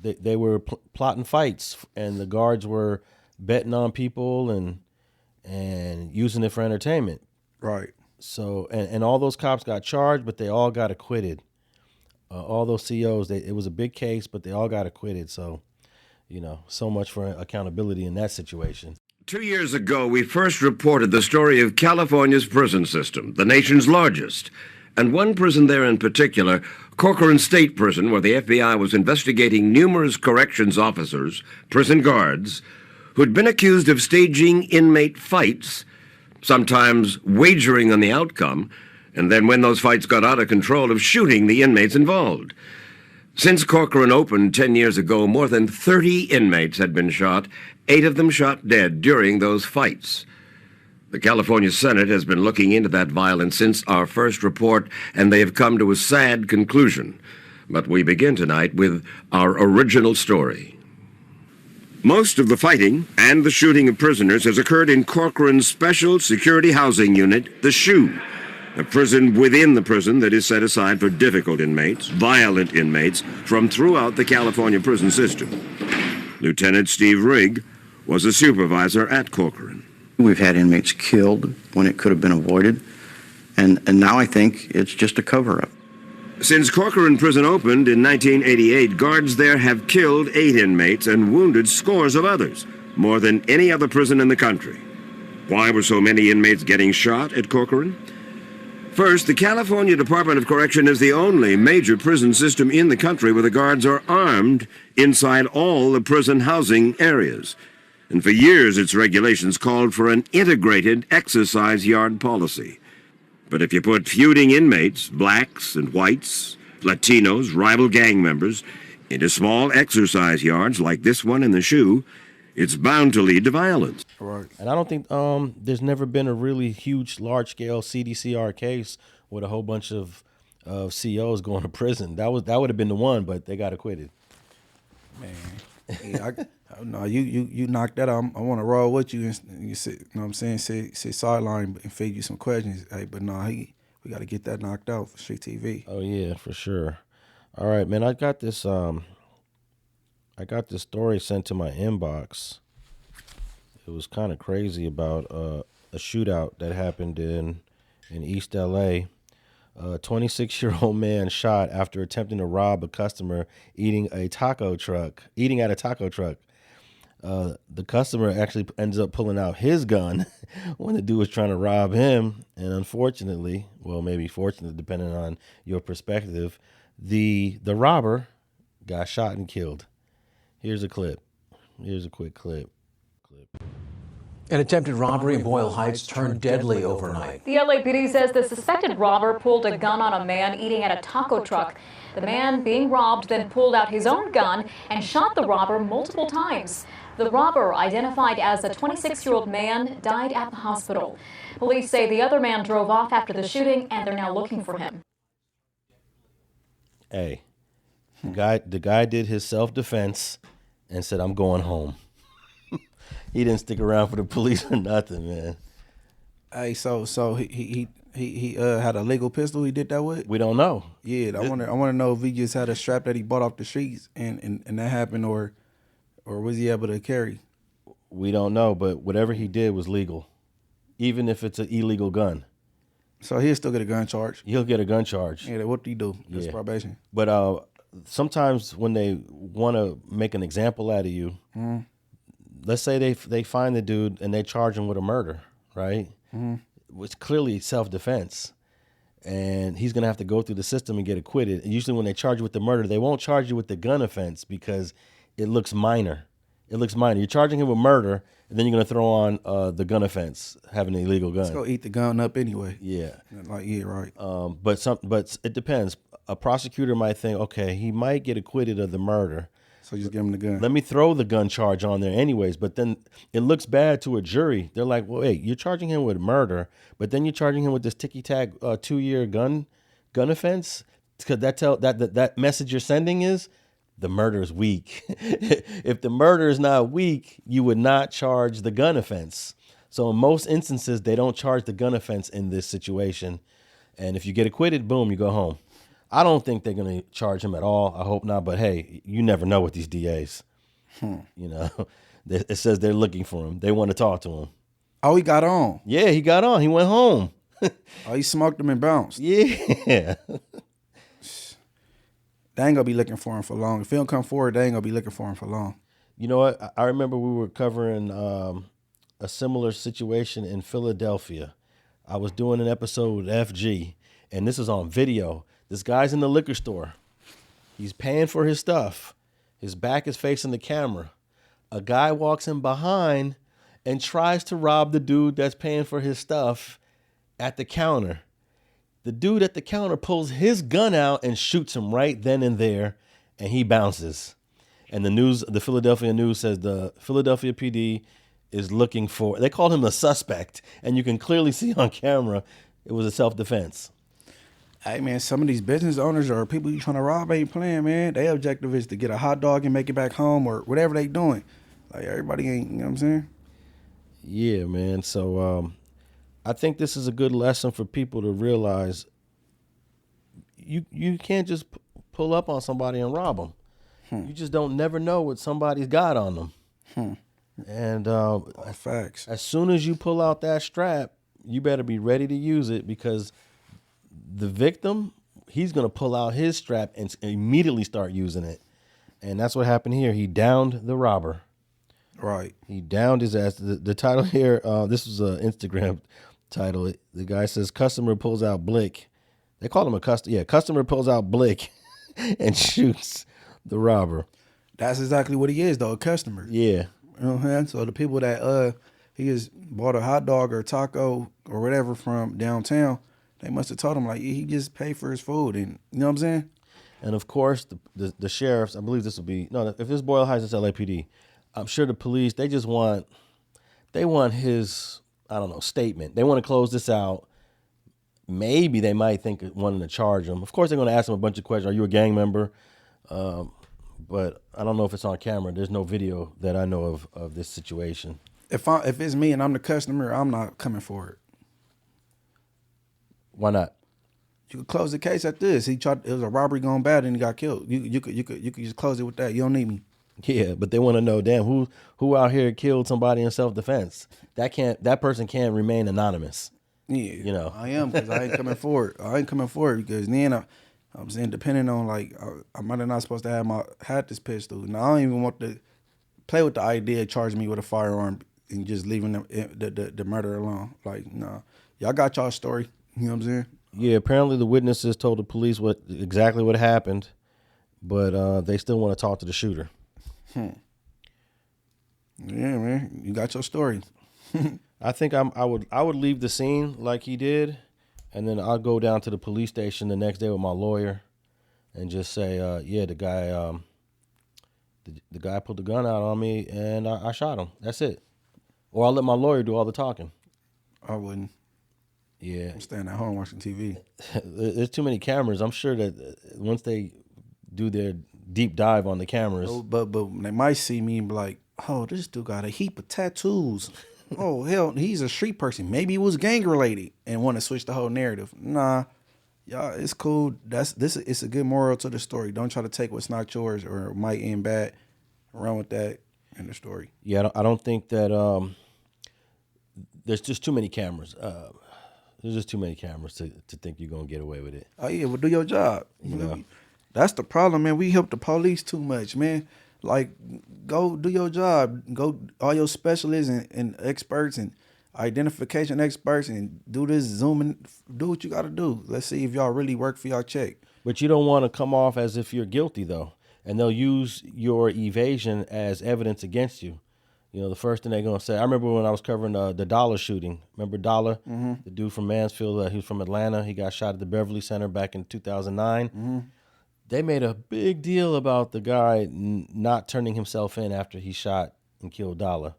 they were plotting fights, and the guards were betting on people and using it for entertainment. Right. So and all those cops got charged, but they all got acquitted. All those COs, it was a big case, but they all got acquitted. So, you know, so much for accountability in that situation. 2 years ago, we first reported the story of California's prison system, the nation's largest. And one prison there in particular, Corcoran State Prison, where the FBI was investigating numerous corrections officers, prison guards, who'd been accused of staging inmate fights, sometimes wagering on the outcome, and then when those fights got out of control, of shooting the inmates involved. Since Corcoran opened 10 years ago, more than 30 inmates had been shot, 8 of them shot dead during those fights. The California Senate has been looking into that violence since our first report, and they have come to a sad conclusion. But we begin tonight with our original story. Most of the fighting and the shooting of prisoners has occurred in Corcoran's Special Security Housing Unit, the SHU, a prison within the prison that is set aside for difficult inmates, violent inmates, from throughout the California prison system. Lieutenant Steve Rigg was a supervisor at Corcoran. We've had inmates killed when it could have been avoided, and now I think it's just a cover-up. Since Corcoran Prison opened in 1988, guards there have killed 8 inmates and wounded scores of others. more than any other prison in the country. Why were so many inmates getting shot at Corcoran? First, the California Department of Correction is the only major prison system in the country where the guards are armed inside all the prison housing areas. And for years, its regulations called for an integrated exercise yard policy. But if you put feuding inmates, blacks and whites, Latinos, rival gang members, into small exercise yards like this one in the Shoe, it's bound to lead to violence. Right. And I don't think there's never been a really huge, large-scale CDCR case with a whole bunch of COs going to prison. That would have been the one, but they got acquitted. Man, hey, no, you knocked that out. I want to roll with you and you sit, you know what I'm saying? Sit sideline and feed you some questions. Hey, but no, we got to get that knocked out for Street TV. Oh yeah, for sure. All right, man. I got this story sent to my inbox. It was kind of crazy about a shootout that happened in East LA. A 26-year-old man shot after attempting to rob a customer eating at a taco truck. The customer actually ends up pulling out his gun when the dude was trying to rob him. And unfortunately, well, maybe fortunately, depending on your perspective, the robber got shot and killed. Here's a clip. Here's a quick clip. An attempted robbery in Boyle Heights turned deadly overnight. The LAPD says the suspected robber pulled a gun on a man eating at a taco truck. The man being robbed then pulled out his own gun and shot the robber multiple times. The robber, identified as a 26-year-old man, died at the hospital. Police say the other man drove off after the shooting and they're now looking for him. Hey, the guy did his self-defense and said, "I'm going home." He didn't stick around for the police or nothing, man. Hey, so he had a legal pistol he did that with? We don't know. Yeah, I want to know if he just had a strap that he bought off the streets and that happened, or was he able to carry? We don't know, but whatever he did was legal, even if it's an illegal gun. So he'll still get a gun charge? He'll get a gun charge. Yeah, what do you do? That's probation. But sometimes when they want to make an example out of you, let's say they find the dude and they charge him with a murder, right? It's clearly self-defense. And he's going to have to go through the system and get acquitted. And usually when they charge you with the murder, they won't charge you with the gun offense because it looks minor. You're charging him with murder, and then you're going to throw on the gun offense, having an illegal gun. Let's go eat the gun up anyway. Yeah. Right. But it depends. A prosecutor might think, okay, he might get acquitted of the murder. So just give him the gun. Let me throw the gun charge on there anyways. But then it looks bad to a jury. They're like, well, wait, you're charging him with murder, but then you're charging him with this ticky-tack 2-year gun offense? Because that message you're sending is the murder is weak. If the murder is not weak, you would not charge the gun offense. So in most instances, they don't charge the gun offense in this situation. And if you get acquitted, boom, you go home. I don't think they're going to charge him at all. I hope not. But hey, you never know with these DAs. You know, it says they're looking for him. They want to talk to him. Oh, he got on. Yeah, he got on. He went home. Oh, he smoked him and bounced. Yeah. They ain't gonna be looking for him for long. If he don't come forward, they ain't gonna be looking for him for long. You know what? I remember we were covering a similar situation in Philadelphia. I was doing an episode with FG, and this is on video. This guy's in the liquor store. He's paying for his stuff. His back is facing the camera. A guy walks in behind and tries to rob the dude that's paying for his stuff at the counter. The dude at the counter pulls his gun out and shoots him right then and there, and he bounces. And the Philadelphia News says the Philadelphia PD is looking for, they called him the suspect, and you can clearly see on camera it was a self-defense. Hey, man, some of these business owners or people you trying to rob ain't playing, man. Their objective is to get a hot dog and make it back home or whatever they doing. Like, everybody ain't, you know what I'm saying? Yeah, man. So I think this is a good lesson for people to realize you can't just pull up on somebody and rob them. You just never know what somebody's got on them. And facts. As soon as you pull out that strap, you better be ready to use it, because the victim, he's going to pull out his strap and immediately start using it. And that's what happened here. He downed the robber. Right. He downed his ass. The title here, this was an Instagram title. The guy says, customer pulls out blick. They call him a customer. Yeah, customer pulls out blick and shoots the robber. That's exactly what he is, though, a customer. Yeah. You know what I'm saying? So the people that he just bought a hot dog or taco or whatever from downtown, they must have told him, like, he just paid for his food. And you know what I'm saying? And, of course, the sheriffs, I believe this will be, no, if it's Boyle Heights, it's LAPD. I'm sure the police, they want his, I don't know, statement. They want to close this out. Maybe they might think of wanting to charge him. Of course, they're going to ask him a bunch of questions. Are you a gang member? But I don't know if it's on camera. There's no video that I know of this situation. If it's me and I'm the customer, I'm not coming for it. Why not? You could close the case at this. It was a robbery gone bad and he got killed. You could just close it with that. You don't need me. Yeah, but they want to know, damn, who out here killed somebody in self-defense? That person can't remain anonymous. Yeah, you know. I am, because I ain't coming for it. I ain't coming for it because then I'm saying, depending on, like, I might have not supposed to have had this pistol. Now I don't even want to play with the idea of charging me with a firearm and just leaving the murder alone. Like, nah, y'all got y'all story. You know what I'm saying? Yeah, apparently the witnesses told the police exactly what happened, but they still want to talk to the shooter. Yeah, man, you got your story. I think I would leave the scene like he did, and then I'll go down to the police station the next day with my lawyer, and just say, yeah, the guy pulled the gun out on me and I shot him. That's it. Or I'll let my lawyer do all the talking. I wouldn't. Yeah, I'm staying at home watching TV. There's too many cameras. I'm sure that once they do their deep dive on the cameras, but they might see me and be like, oh, this dude got a heap of tattoos. Oh, hell, he's a street person. Maybe he was gang related and want to switch the whole narrative. Nah, y'all, it's cool. It's a good moral to the story. Don't try to take what's not yours or it might end bad. Run with that in the story. Yeah, I don't think that there's just too many cameras. There's just too many cameras to think you're gonna get away with it. Oh yeah, well, do your job. You know? That's the problem, man. We help the police too much, man. Like, go do your job. Go all your specialists and experts and identification experts and do this zooming. Do what you got to do. Let's see if y'all really work for y'all check. But you don't want to come off as if you're guilty though, and they'll use your evasion as evidence against you. You know, the first thing they're gonna say. I remember when I was covering the Dollar shooting. Remember Dollar, the dude from Mansfield? He was from Atlanta. He got shot at the Beverly Center back in 2009. They made a big deal about the guy not turning himself in after he shot and killed Dollar.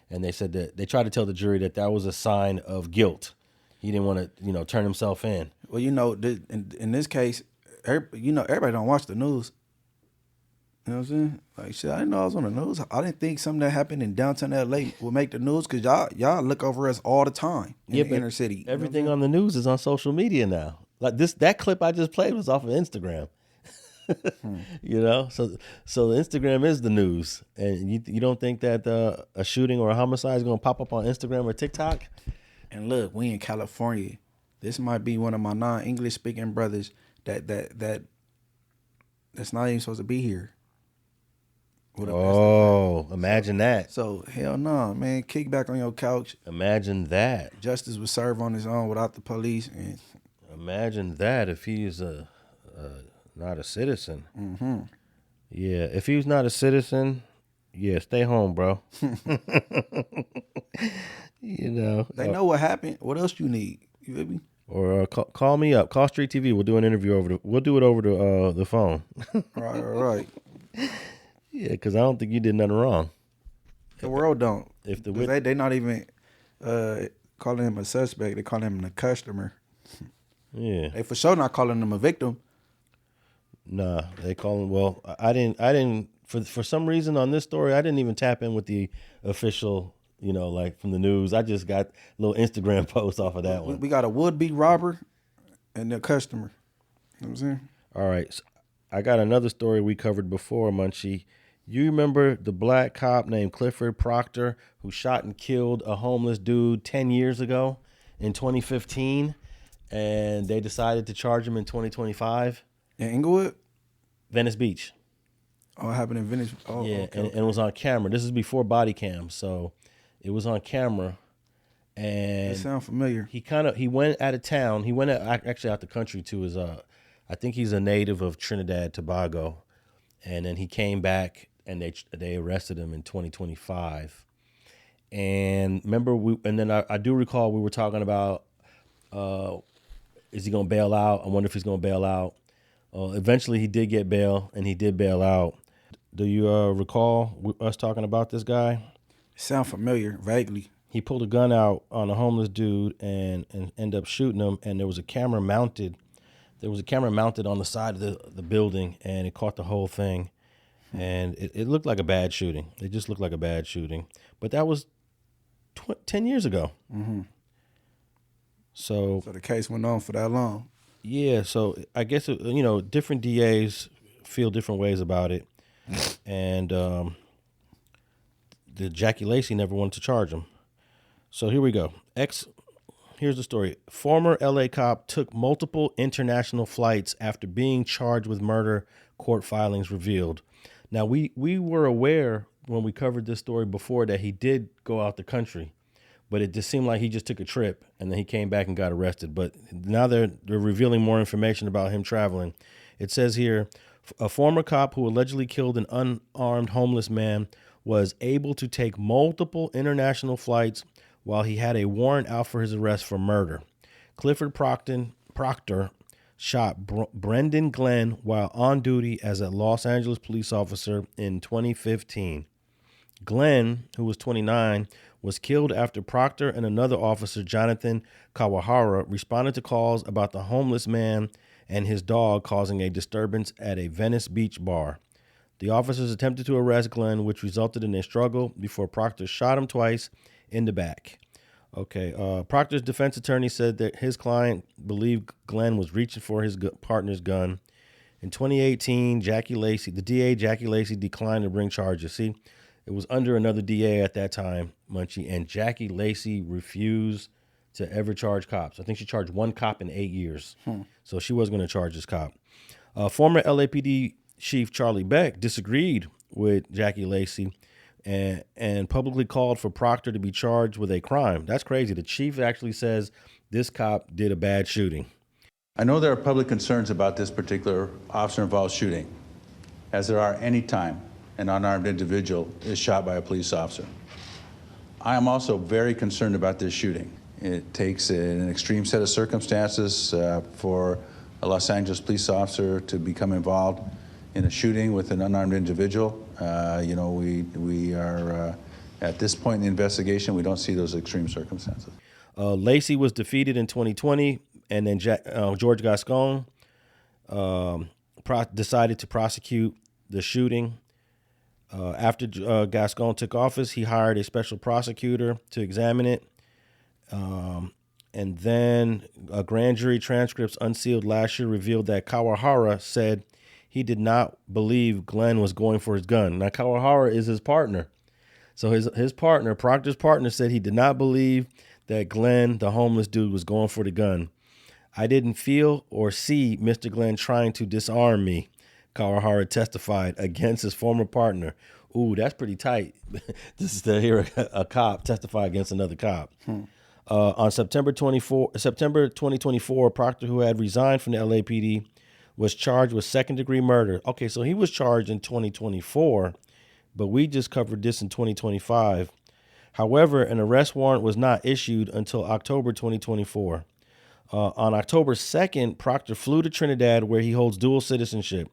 And they said that they tried to tell the jury that was a sign of guilt. He didn't want to, turn himself in. Well, in this case, everybody don't watch the news. You know what I'm saying? Like, shit, I didn't know I was on the news. I didn't think something that happened in downtown LA would make the news because y'all look over us all the time in the inner city. Everything on the news is on social media now. Like that clip I just played was off of Instagram. So Instagram is the news, and you don't think that a shooting or a homicide is going to pop up on Instagram or TikTok? And look, we in California. This might be one of my non-English speaking brothers that's not even supposed to be here. Oh, imagine that. So hell no, man. Kick back on your couch. Imagine that. Justice was served on his own without the police. And imagine that if he's not a citizen. Yeah, if he's not a citizen, yeah, stay home, bro. They know what happened. What else you need? You feel me? Or call me up. Call Street TV. We'll do an interview we'll do it over the phone. Right. Yeah, because I don't think you did nothing wrong. The world don't. If they not even calling him a suspect. They call him a customer. Yeah. They for sure not calling him a victim. Nah, they call him. Well, I didn't. For some reason on this story, I didn't even tap in with the official. Like from the news. I just got a little Instagram post off of that one. We got a would-be robber and a customer. You know what I'm saying? All right. So I got another story we covered before, Munchie. You remember the black cop named Clifford Proctor who shot and killed a homeless dude 10 years ago in 2015, and they decided to charge him in 2025? In Inglewood? Venice Beach. Oh, it happened in Venice. Oh, yeah, okay, and it was on camera. This is before body cam, so it was on camera. And it sounds familiar. He went out of town. He went actually out the country to his. I think he's a native of Trinidad Tobago, and then he came back and they arrested him in 2025. And remember, I do recall we were talking about, is he going to bail out? I wonder if he's going to bail out. Eventually, he did get bail, and he did bail out. Do you recall us talking about this guy? Sound familiar, vaguely. He pulled a gun out on a homeless dude and ended up shooting him. And there was a camera mounted. There was a camera mounted on the side of the building, and it caught the whole thing. And it looked like a bad shooting. It just looked like a bad shooting. But that was 10 years ago. Mm-hmm. So the case went on for that long. Yeah, so I guess, different DAs feel different ways about it. And the Jackie Lacey never wanted to charge him. So here we go. Here's the story. Former LA cop took multiple international flights after being charged with murder, court filings revealed. Now, we were aware when we covered this story before that he did go out the country, but it just seemed like he just took a trip and then he came back and got arrested. But now they're revealing more information about him traveling. It says here, a former cop who allegedly killed an unarmed homeless man was able to take multiple international flights while he had a warrant out for his arrest for murder. Clifford Proctor shot Brendan Glenn while on duty as a Los Angeles police officer in 2015. Glenn, who was 29, was killed after Proctor and another officer, Jonathan Kawahara, responded to calls about the homeless man and his dog causing a disturbance at a Venice Beach bar. The officers attempted to arrest Glenn, which resulted in a struggle before Proctor shot him twice in the back. Okay, Proctor's defense attorney said that his client believed Glenn was reaching for his partner's gun. In 2018, the DA, Jackie Lacey, declined to bring charges. See, it was under another DA at that time, Munchie, and Jackie Lacey refused to ever charge cops. I think she charged one cop in 8 years. So she wasn't going to charge this cop. Former LAPD Chief Charlie Beck disagreed with Jackie Lacey and publicly called for Proctor to be charged with a crime. That's crazy. The chief actually says this cop did a bad shooting. I know there are public concerns about this particular officer-involved shooting, as there are any time an unarmed individual is shot by a police officer. I am also very concerned about this shooting. It takes an extreme set of circumstances for a Los Angeles police officer to become involved in a shooting with an unarmed individual. We are at this point in the investigation, we don't see those extreme circumstances. Lacey was defeated in 2020, and then George Gascon decided to prosecute the shooting. After Gascon took office, he hired a special prosecutor to examine it. And then grand jury transcripts unsealed last year revealed that Kawahara said he did not believe Glenn was going for his gun. Now, Kawahara is his partner. So his partner, Proctor's partner, said he did not believe that Glenn, the homeless dude, was going for the gun. I didn't feel or see Mr. Glenn trying to disarm me, Kawahara testified against his former partner. Ooh, that's pretty tight. This is to hear a cop testify against another cop. On September 2024, Proctor, who had resigned from the LAPD, was charged with second-degree murder. Okay, so he was charged in 2024, but we just covered this in 2025. However, an arrest warrant was not issued until October 2024. On October 2nd, Proctor flew to Trinidad, where he holds dual citizenship.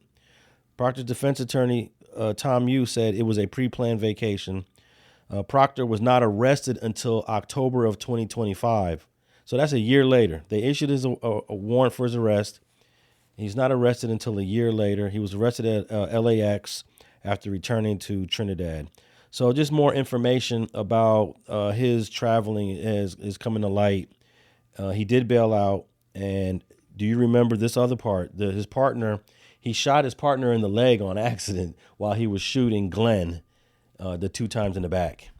Proctor's defense attorney, Tom Yu, said it was a pre-planned vacation. Proctor was not arrested until October of 2025. So that's a year later. They issued a warrant for his arrest. He's not arrested until a year later. He was arrested at LAX after returning to Trinidad. So just more information about his traveling is coming to light. He did bail out. And do you remember this other part? His partner, he shot his partner in the leg on accident while he was shooting Glenn the 2 times in the back.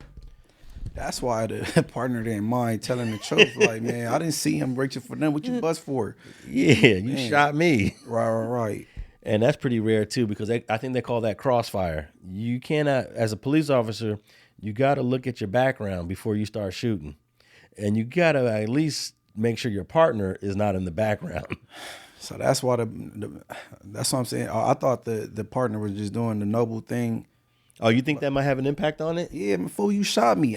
That's why the partner didn't mind telling the truth. Like, man, I didn't see him reaching for them. What you bust for? Yeah, you shot me. Right. And that's pretty rare too, because I think they call that crossfire. You cannot, as a police officer, you got to look at your background before you start shooting. And you got to at least make sure your partner is not in the background. So that's why that's what I'm saying. I thought the partner was just doing the noble thing. Oh, you think that might have an impact on it? Yeah, before you shot me,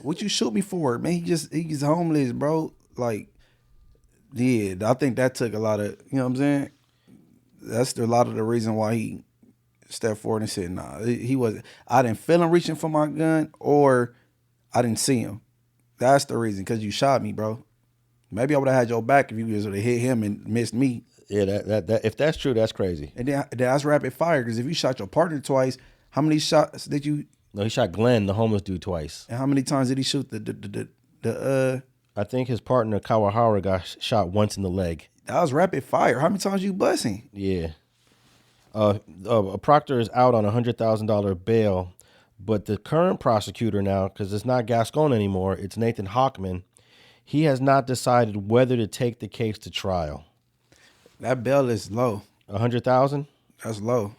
what you shoot me for, man? He's homeless, bro. Like, yeah, I think that took a lot of, you know what I'm saying? That's a lot of the reason why he stepped forward and said, nah, he wasn't. I didn't feel him reaching for my gun, or I didn't see him. That's the reason, because you shot me, bro. Maybe I would have had your back if you just would have hit him and missed me. Yeah, that if that's true, that's crazy. And then that's rapid fire, because if you shot your partner twice, how many shots did you? No, he shot Glenn, the homeless dude, twice. And how many times did he shoot the I think his partner Kawahara got shot once in the leg. That was rapid fire. How many times you busting? Yeah. Proctor is out on $100,000 bail, but the current prosecutor now, because it's not Gascon anymore, it's Nathan Hockman. He has not decided whether to take the case to trial. That bail is low. 100,000? That's low.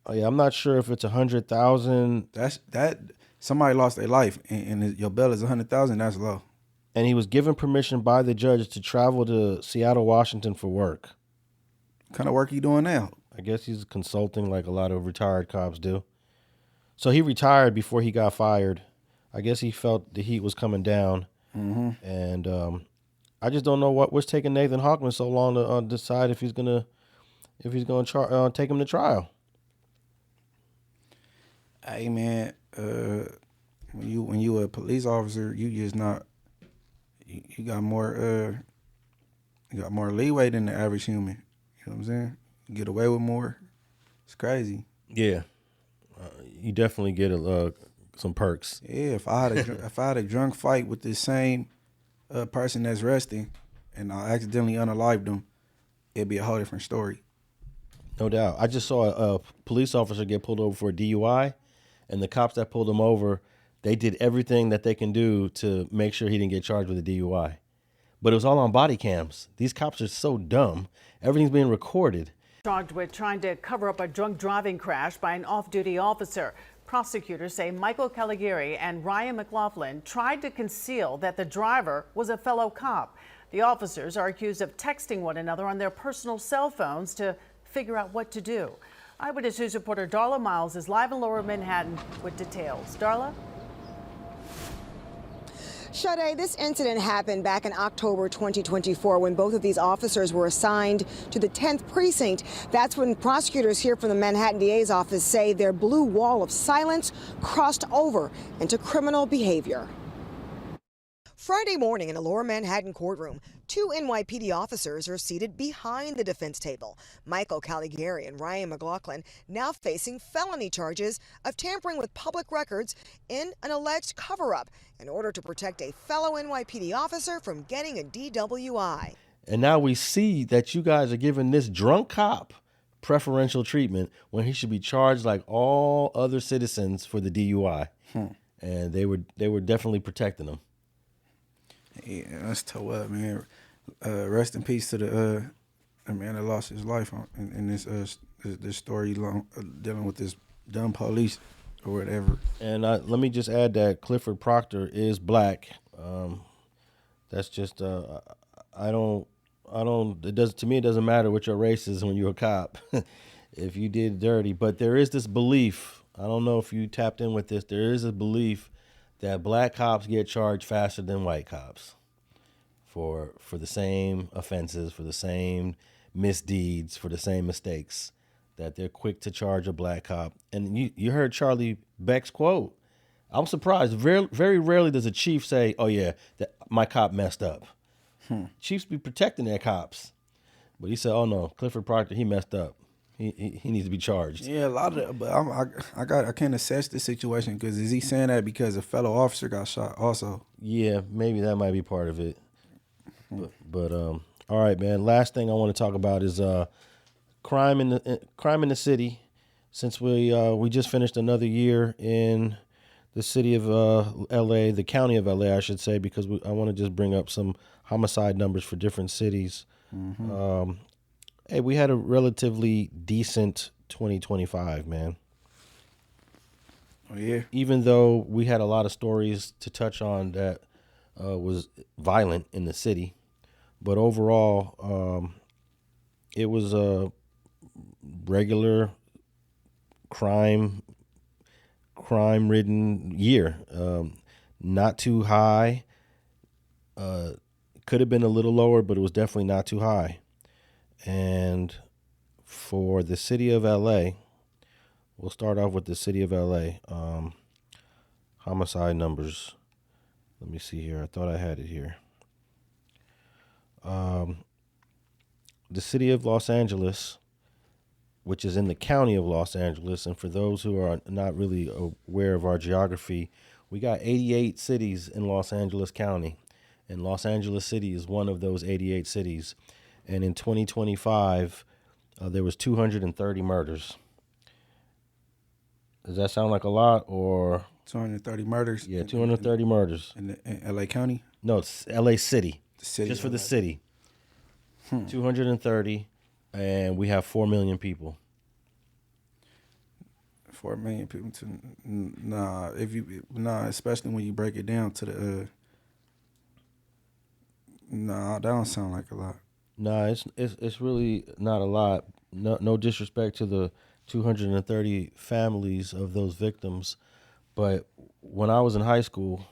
Oh yeah, I'm not sure if it's 100,000. That somebody lost their life, and your bail is 100,000. That's low. And he was given permission by the judge to travel to Seattle, Washington for work. What kind of work you doing now? I guess he's consulting like a lot of retired cops do. So he retired before he got fired. I guess he felt the heat was coming down. Mm-hmm. And I just don't know what's taking Nathan Hockman so long to decide if he's gonna take him to trial. Hey man, when you a police officer, you just not. You got more leeway than the average human. You know what I'm saying? You get away with more. It's crazy. Yeah, you definitely get some perks. Yeah, if I had a drunk fight with this same person that's resting, and I accidentally unalived them, it'd be a whole different story. No doubt. I just saw a police officer get pulled over for a DUI, and the cops that pulled him over, they did everything that they can do to make sure he didn't get charged with a DUI. But it was all on body cams. These cops are so dumb. Everything's being recorded. Charged with trying to cover up a drunk driving crash by an off-duty officer. Prosecutors say Michael Caligari and Ryan McLaughlin tried to conceal that the driver was a fellow cop. The officers are accused of texting one another on their personal cell phones to figure out what to do. Eyewitness News reporter Darla Miles is live in Lower Manhattan with details. Darla? Sade, this incident happened back in October 2024 when both of these officers were assigned to the 10th precinct. That's when prosecutors here from the Manhattan DA's office say their blue wall of silence crossed over into criminal behavior. Friday morning in a Lower Manhattan courtroom, two NYPD officers are seated behind the defense table. Michael Caligari and Ryan McLaughlin now facing felony charges of tampering with public records in an alleged cover-up in order to protect a fellow NYPD officer from getting a DWI. And now we see that you guys are giving this drunk cop preferential treatment when he should be charged like all other citizens for the DUI. And they were definitely protecting him. Yeah, that's toe up, man. Rest in peace to the man that lost his life in this story dealing with this dumb police or whatever. And let me just add that Clifford Proctor is black. That's just I don't. It does to me. It doesn't matter what your race is when you're a cop. If you did dirty, but there is this belief. I don't know if you tapped in with this. There is a belief that black cops get charged faster than white cops for the same offenses, for the same misdeeds, for the same mistakes, that they're quick to charge a black cop. And you heard Charlie Beck's quote. I'm surprised. Very, very rarely does a chief say, oh, yeah, my cop messed up. Chiefs be protecting their cops. But he said, oh, no, Clifford Proctor, he messed up. He needs to be charged. Yeah, a lot of, but I can't assess the situation because is he saying that because a fellow officer got shot also? Yeah, maybe that might be part of it. But all right, man. Last thing I want to talk about is crime in the city. Since we just finished another year in the city of L.A., the county of L.A., I should say, because I want to just bring up some homicide numbers for different cities. Hey, we had a relatively decent 2025, man. Oh, yeah. Even though we had a lot of stories to touch on that was violent in the city, but overall, it was a regular crime-ridden year. Not too high. Could have been a little lower, but it was definitely not too high. And for the city of LA, we'll start off with the city of LA. Homicide numbers. Let me see here. I thought I had it here. The city of Los Angeles, which is in the county of Los Angeles, and for those who are not really aware of our geography, we got 88 cities in Los Angeles County, and Los Angeles City is one of those 88 cities. And in 2025, there was 230 murders. Does that sound like a lot, or 230 murders? Yeah, 230 murders. In LA County? No, it's LA City. The city. Just for the city. 230, and we have 4 million people. 4 million people. Especially when you break it down to the. That don't sound like a lot. Nah, it's really not a lot. No disrespect to the 230 families of those victims, but when I was in high school,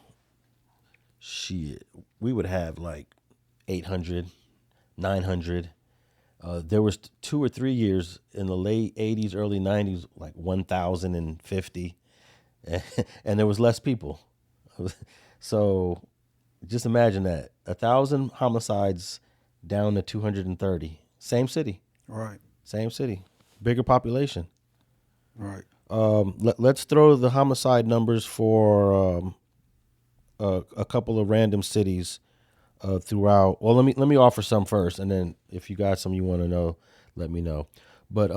we would have like 800, 900. There was 2 or 3 years in the late 80s, early 90s, like 1,050, and there was less people. So just imagine that, 1,000 homicides down to 230. Same city. Right. Same city. Bigger population. Right. Let's throw the homicide numbers for a couple of random cities throughout. Well, let me offer some first, and then if you got some you want to know, let me know. But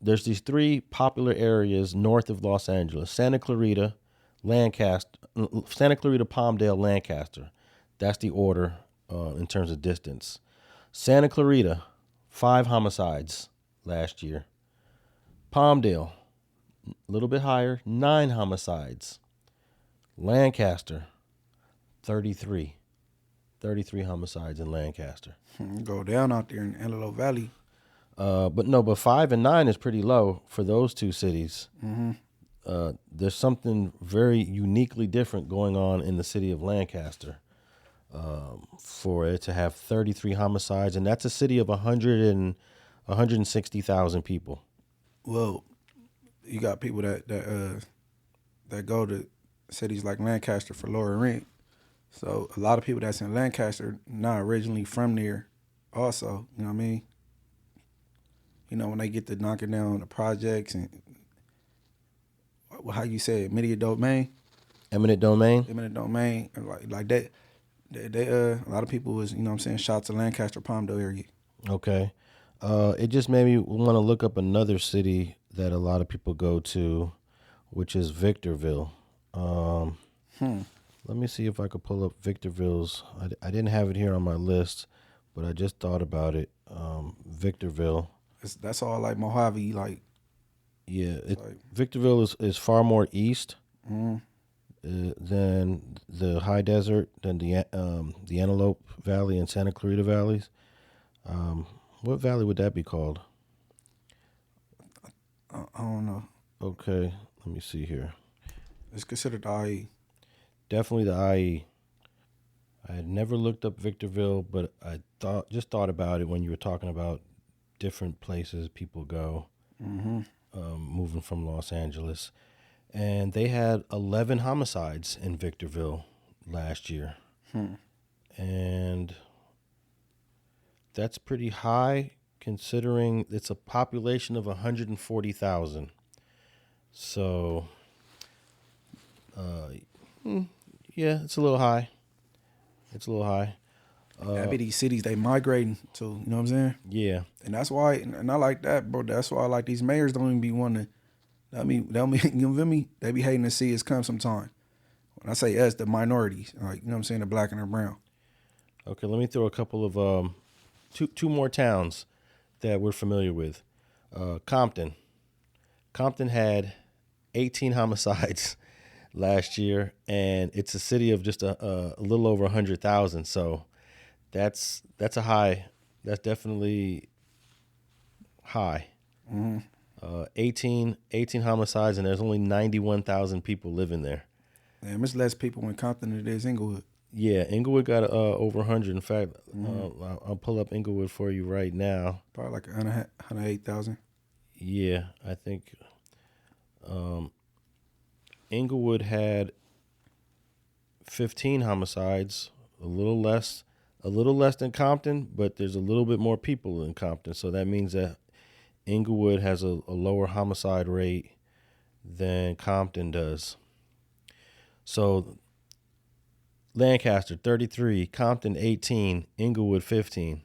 there's these 3 popular areas north of Los Angeles: Santa Clarita, Palmdale, Lancaster. That's the order in terms of distance. Santa Clarita, 5 homicides last year. Palmdale, a little bit higher, 9 homicides. Lancaster, 33 homicides in Lancaster. Go down out there in Antelope Valley. But 5 and 9 is pretty low for those 2 cities. Mm-hmm. There's something very uniquely different going on in the city of Lancaster for it to have 33 homicides, and that's a city of 160,000 people. Well, you got people that go to cities like Lancaster for lower rent. So a lot of people that's in Lancaster not originally from there also, you know what I mean? You know, when they get to knocking down the projects and how you say it, eminent domain? Eminent domain? Eminent domain. Like that. They a lot of people was, you know what I'm saying, shot to Lancaster, Palmdale area. Okay. It just made me want to look up another city that a lot of people go to, which is Victorville. Let me see if I could pull up Victorville's. I didn't have it here on my list, but I just thought about it. Victorville. That's all like Mojave, like. Yeah, Victorville is far more east Mm-hmm. than the high desert, than the Antelope Valley and Santa Clarita valleys. What valley would that be called? I don't know. Okay, let me see here. It's considered the IE. Definitely the IE. I had never looked up Victorville, but I just thought about it when you were talking about different places people go, moving from Los Angeles. And they had 11 homicides in Victorville last year. And that's pretty high considering it's a population of 140,000. So, yeah, it's a little high. That be these cities they migrating to, you know what I'm saying? Yeah. And that's why, and I like that, bro. That's why I like these mayors don't even be wanting to, you feel me? They be hating to see us come sometime. When I say us, the minorities, like, you know what I'm saying, the black and the brown. Okay, let me throw a couple of, two more towns. that we're familiar with. Compton. Compton had 18 homicides last year, and it's a city of just a little over 100,000. So that's a high. That's definitely high. 18 homicides, and there's only 91,000 people living there. Damn, it's less people in Compton than it is Inglewood. Yeah, Inglewood got over 100. In fact, I'll pull up Inglewood for you right now. Probably like 108,000. Yeah, I think Inglewood had 15 homicides, a little less than Compton, but there's a little bit more people in Compton, so that means that Inglewood has a lower homicide rate than Compton does. So Lancaster 33, Compton 18, Inglewood 15.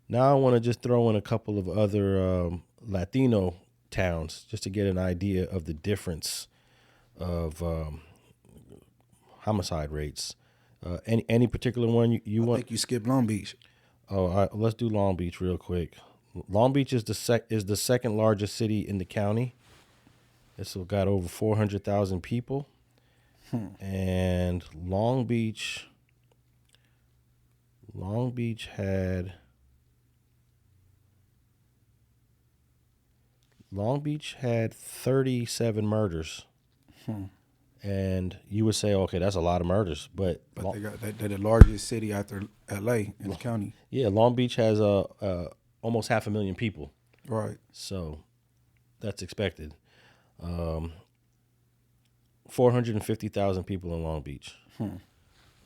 Now I want to just throw in a couple of other Latino towns just to get an idea of the difference of homicide rates. Any particular one you want? I think you skipped Long Beach. Oh, all right, let's do Long Beach real quick. Long Beach is the second largest city in the county. It's got over 400,000 people. And Long Beach had 37 murders. And you would say, okay, that's a lot of murders, but they're the largest city after LA in the county. Yeah, Long Beach has almost 500,000 people. Right. So that's expected. 450,000 people in Long Beach.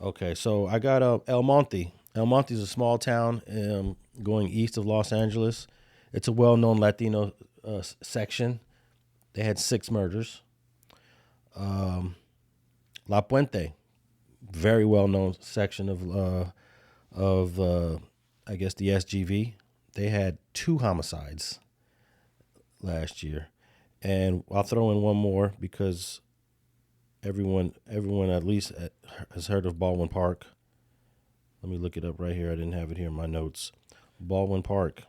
Okay, so I got El Monte. El Monte is a small town going east of Los Angeles. It's a well-known Latino section. They had 6 murders. La Puente, very well-known section of I guess the SGV. They had 2 homicides last year. And I'll throw in one more because everyone at least has heard of Baldwin Park. Let me look it up right here. I didn't have it here in my notes. Baldwin Park,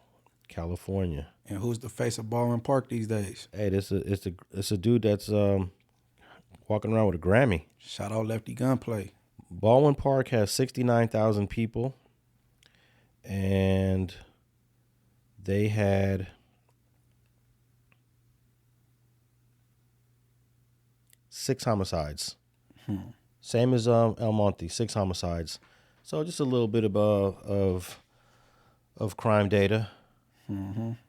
California. And who's the face of Baldwin Park these days? Hey, it's a dude that's walking around with a Grammy. Shout out Lefty Gunplay. Baldwin Park has 69,000 people, and they had 6 homicides. Same as El Monte, 6 homicides. So just a little bit of crime data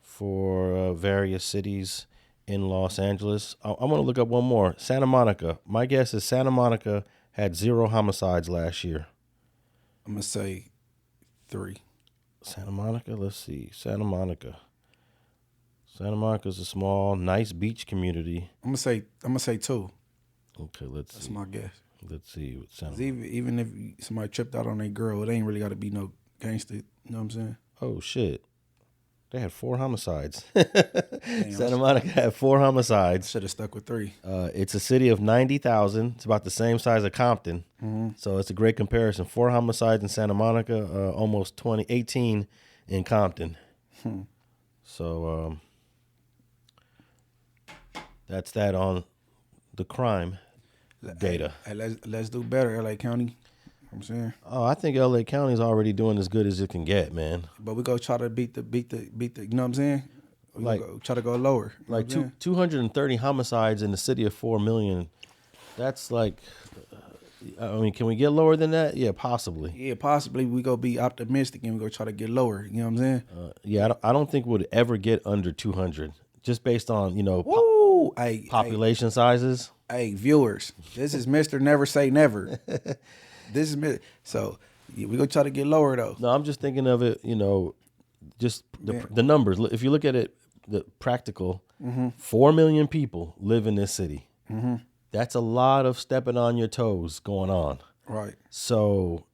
for various cities in Los Angeles. I want to look up one more. Santa Monica. My guess is Santa Monica had 0 homicides last year. I'm gonna say 3. Santa Monica. Let's see. Santa Monica. Santa Monica's a small, nice beach community. I'm gonna say 2. Okay, let's That's see. my guess. Let's see. Even if somebody tripped out on their girl, it ain't really got to be no gangster. You know what I'm saying? Oh, shit. They had 4 homicides. Santa Monica had 4 homicides. Should have stuck with 3. It's a city of 90,000. It's about the same size as Compton. So it's a great comparison. 4 homicides in Santa Monica, almost 18 in Compton. So that's that on the crime data. Hey, let's do better, LA County. You know what I'm saying? Oh, I think LA County is already doing as good as it can get, man. But we go try to beat the you know what I'm saying? We try to go lower. You like 230 homicides in the city of 4 million. That's like, I mean, can we get lower than that? Yeah, possibly. Yeah, possibly. We go be optimistic and we go try to get lower. You know what I'm saying? Yeah, I don't think we'd ever get under 200 just based on, population sizes. Hey, viewers, this is Mr. Never Say Never. This is so we gonna try to get lower though. No, I'm just thinking of it, just the numbers. If you look at it, the practical, 4 million people live in this city. That's a lot of stepping on your toes going on. Right. So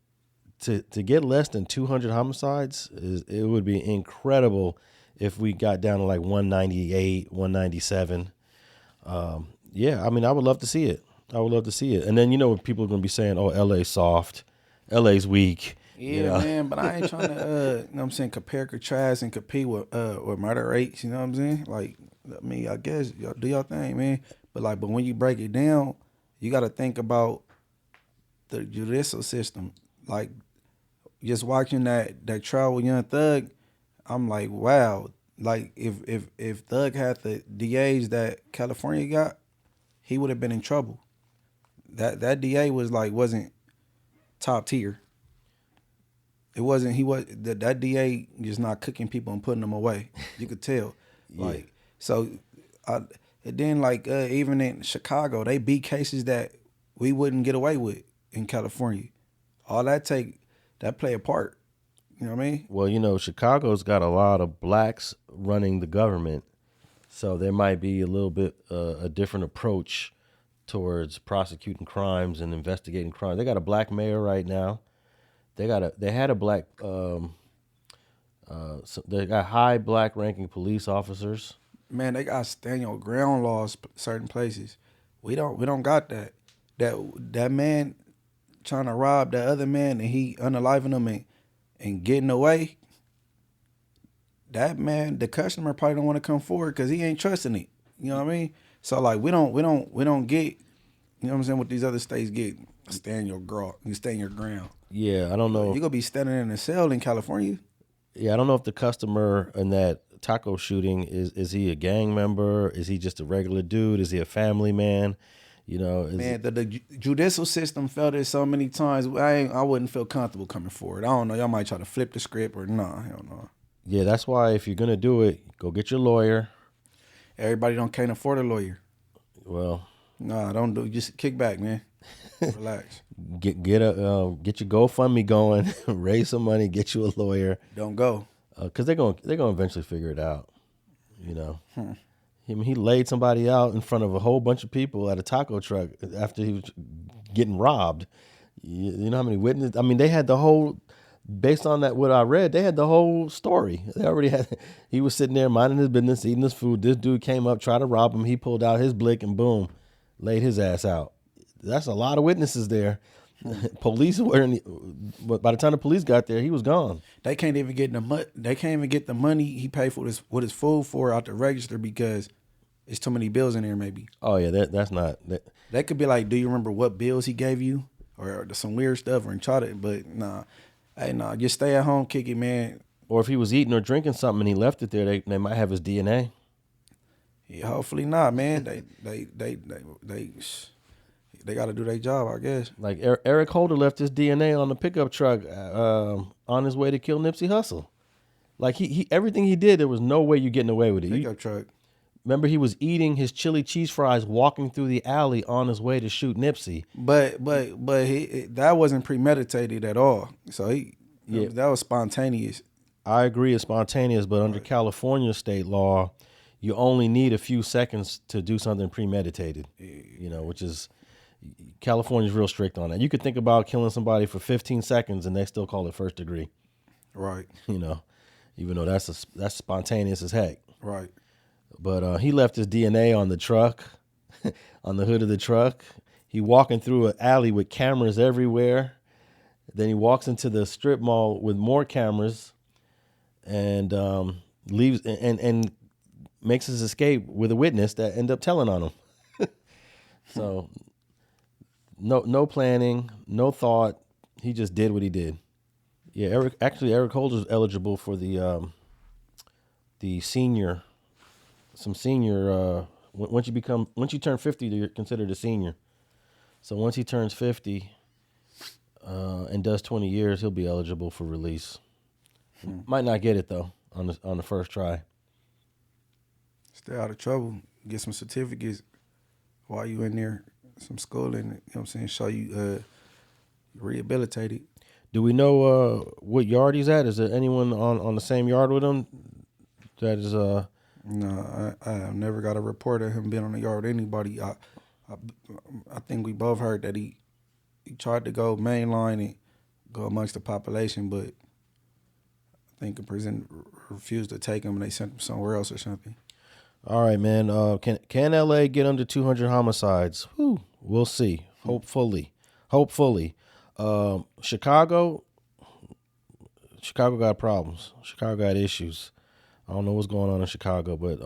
to get less than 200 homicides, it would be incredible if we got down to like 198, 197. Yeah, I mean, I would love to see it. And then, people are going to be saying, oh, LA's soft, LA's weak, Yeah, you know? man, but I ain't trying to, you know what I'm saying, compare, contrast, and compete with murder rates, you know what I'm saying? Like, I mean, I guess y'all do y'all thing, man. But when you break it down, you got to think about the judicial system. Like, just watching that trial with Young Thug, I'm like, wow. Like, if Thug had the DAs that California got, he would have been in trouble. That DA wasn't top tier. It wasn't. That DA just not cooking people and putting them away. You could tell. Yeah. And then even in Chicago, they beat cases that we wouldn't get away with in California. All that play a part. You know what I mean? Well, Chicago's got a lot of blacks running the government, so there might be a little bit a different approach towards prosecuting crimes and investigating crimes. They got a black mayor right now. They had a black. They got high black ranking police officers. Man, they got stand your ground laws certain places. We don't got that. That man trying to rob that other man and he unaliving him and getting away. That man, the customer probably don't want to come forward because he ain't trusting it. You know what I mean? So we don't get, you know what I'm saying, what these other states get. Stand your ground. Yeah, I don't know. You gonna be standing in a cell in California. Yeah, I don't know if the customer in that taco shooting is he a gang member? Is he just a regular dude? Is he a family man? Man, the judicial system failed it so many times. I wouldn't feel comfortable coming forward. I don't know. Y'all might try to flip the script or nah. Hell no. Yeah, that's why if you're gonna do it, go get your lawyer. Everybody can't afford a lawyer. Well, nah, don't do. Just kick back, man. Relax. Get your GoFundMe going, raise some money, get you a lawyer. Don't go. Because they're gonna eventually figure it out. He laid somebody out in front of a whole bunch of people at a taco truck after he was getting robbed. You know how many witnesses? I mean, they had the whole. Based on that, what I read, they had the whole story. They already had. He was sitting there minding his business, eating his food. This dude came up, tried to rob him. He pulled out his blick and boom, laid his ass out. That's a lot of witnesses there. Police were, but by the time the police got there, he was gone. They can't even get the money he paid for his food for out the register because it's too many bills in there. Maybe. Oh yeah, that's not. That could be like, do you remember what bills he gave you, or some weird stuff, or in try to? But nah, just stay at home, kick it, man. Or if he was eating or drinking something and he left it there, they might have his DNA. Yeah, hopefully not, man. They got to do their job, I guess. Like Eric Holder left his DNA on the pickup truck on his way to kill Nipsey Hussle. Like he everything he did, there was no way you're getting away with it. Pickup truck. Remember, he was eating his chili cheese fries, walking through the alley on his way to shoot Nipsey. But that wasn't premeditated at all. So that was spontaneous. I agree, it's spontaneous, but under California state law, you only need a few seconds to do something premeditated. Which is. California's real strict on that. You could think about killing somebody for 15 seconds and they still call it first degree. Right. Even though that's spontaneous as heck. Right. But he left his DNA on the truck, on the hood of the truck. He walking through an alley with cameras everywhere. Then he walks into the strip mall with more cameras and leaves and makes his escape with a witness that end up telling on him. So no planning, no thought. He just did what he did. Yeah, Eric Holder's eligible for the senior. Once you turn 50, you're considered a senior. So once he turns 50 and does 20 years, he'll be eligible for release. Might not get it though on the first try. Stay out of trouble. Get some certificates while you in there. Some schooling, you know what I'm saying, show you rehabilitated. Do we know what yard he's at? Is there anyone on the same yard with him that is No, I have never got a report of him being on the yard with anybody. I think we both heard that he tried to go mainline and go amongst the population, but I think the prison refused to take him and they sent him somewhere else or something. All right, man. Can LA get under 200 homicides? Whew, we'll see. Hopefully. Chicago, Chicago got problems. Chicago got issues. I don't know what's going on in Chicago, but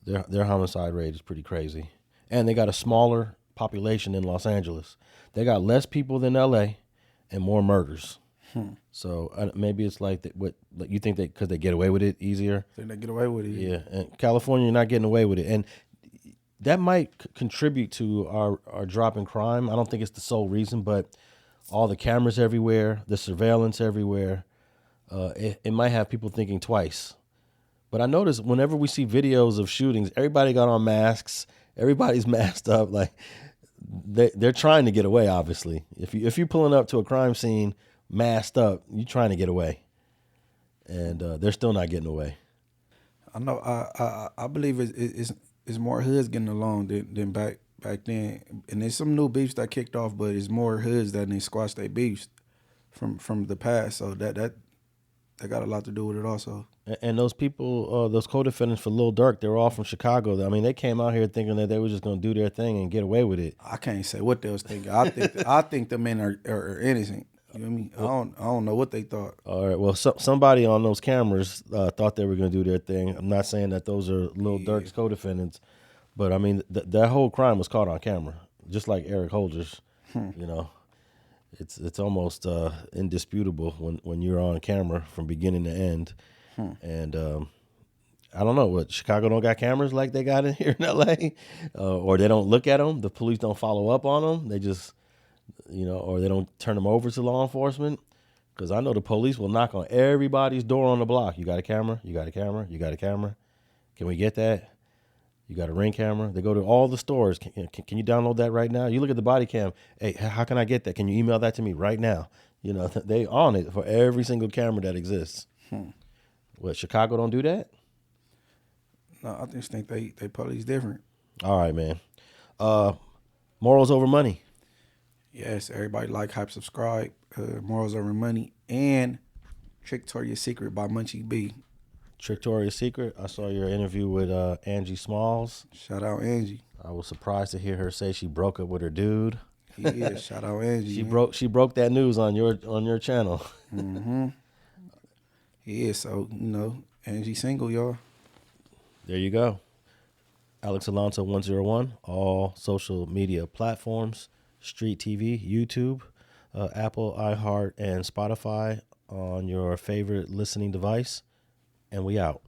their homicide rate is pretty crazy. And they got a smaller population than Los Angeles. They got less people than LA and more murders. So maybe it's like what you think that because they get away with it easier. I think they get away with it. Yeah, and California, you're not getting away with it, and that might contribute to our drop in crime. I don't think it's the sole reason, but all the cameras everywhere, the surveillance everywhere, it might have people thinking twice. But I notice whenever we see videos of shootings, everybody got on masks. Everybody's masked up. Like they're trying to get away. Obviously, if you're pulling up to a crime scene masked up, you're trying to get away, and they're still not getting away. I know. I believe it's more hoods getting along than back then, and there's some new beefs that kicked off, but it's more hoods that they squashed their beefs from the past. So that got a lot to do with it also. And those people, those co-defendants for Lil Durk, they were all from Chicago. I mean, they came out here thinking that they were just going to do their thing and get away with it. I can't say what they was thinking. I think the men are innocent. You know what I mean? I don't know what they thought. All right. Well, somebody on those cameras thought they were going to do their thing. I'm not saying that those are Lil Durk's co-defendants, but I mean that whole crime was caught on camera, just like Eric Holder's. You know, it's almost indisputable when you're on camera from beginning to end. And I don't know what Chicago don't got cameras like they got in here in LA, or they don't look at them. The police don't follow up on them. They just, or they don't turn them over to law enforcement. Because I know the police will knock on everybody's door on the block. You got a camera? You got a camera? You got a camera? Can we get that? You got a Ring camera? They go to all the stores. Can you download that right now? You look at the body cam. Hey, how can I get that? Can you email that to me right now? They on it for every single camera that exists. What, Chicago don't do that? No, I just think they police different. All right, man. Morals over money. Yes, everybody like, hype, subscribe. Morals over money and Victoria's Secret by Munchie B. Victoria's Secret. I saw your interview with Angie Smalls. Shout out Angie. I was surprised to hear her say she broke up with her dude. Yeah, shout out Angie. She broke that news on your channel. Yeah, so Angie single, y'all. There you go. Alex Alonso 101, all social media platforms, Street TV, YouTube, Apple, iHeart, and Spotify on your favorite listening device. And we out.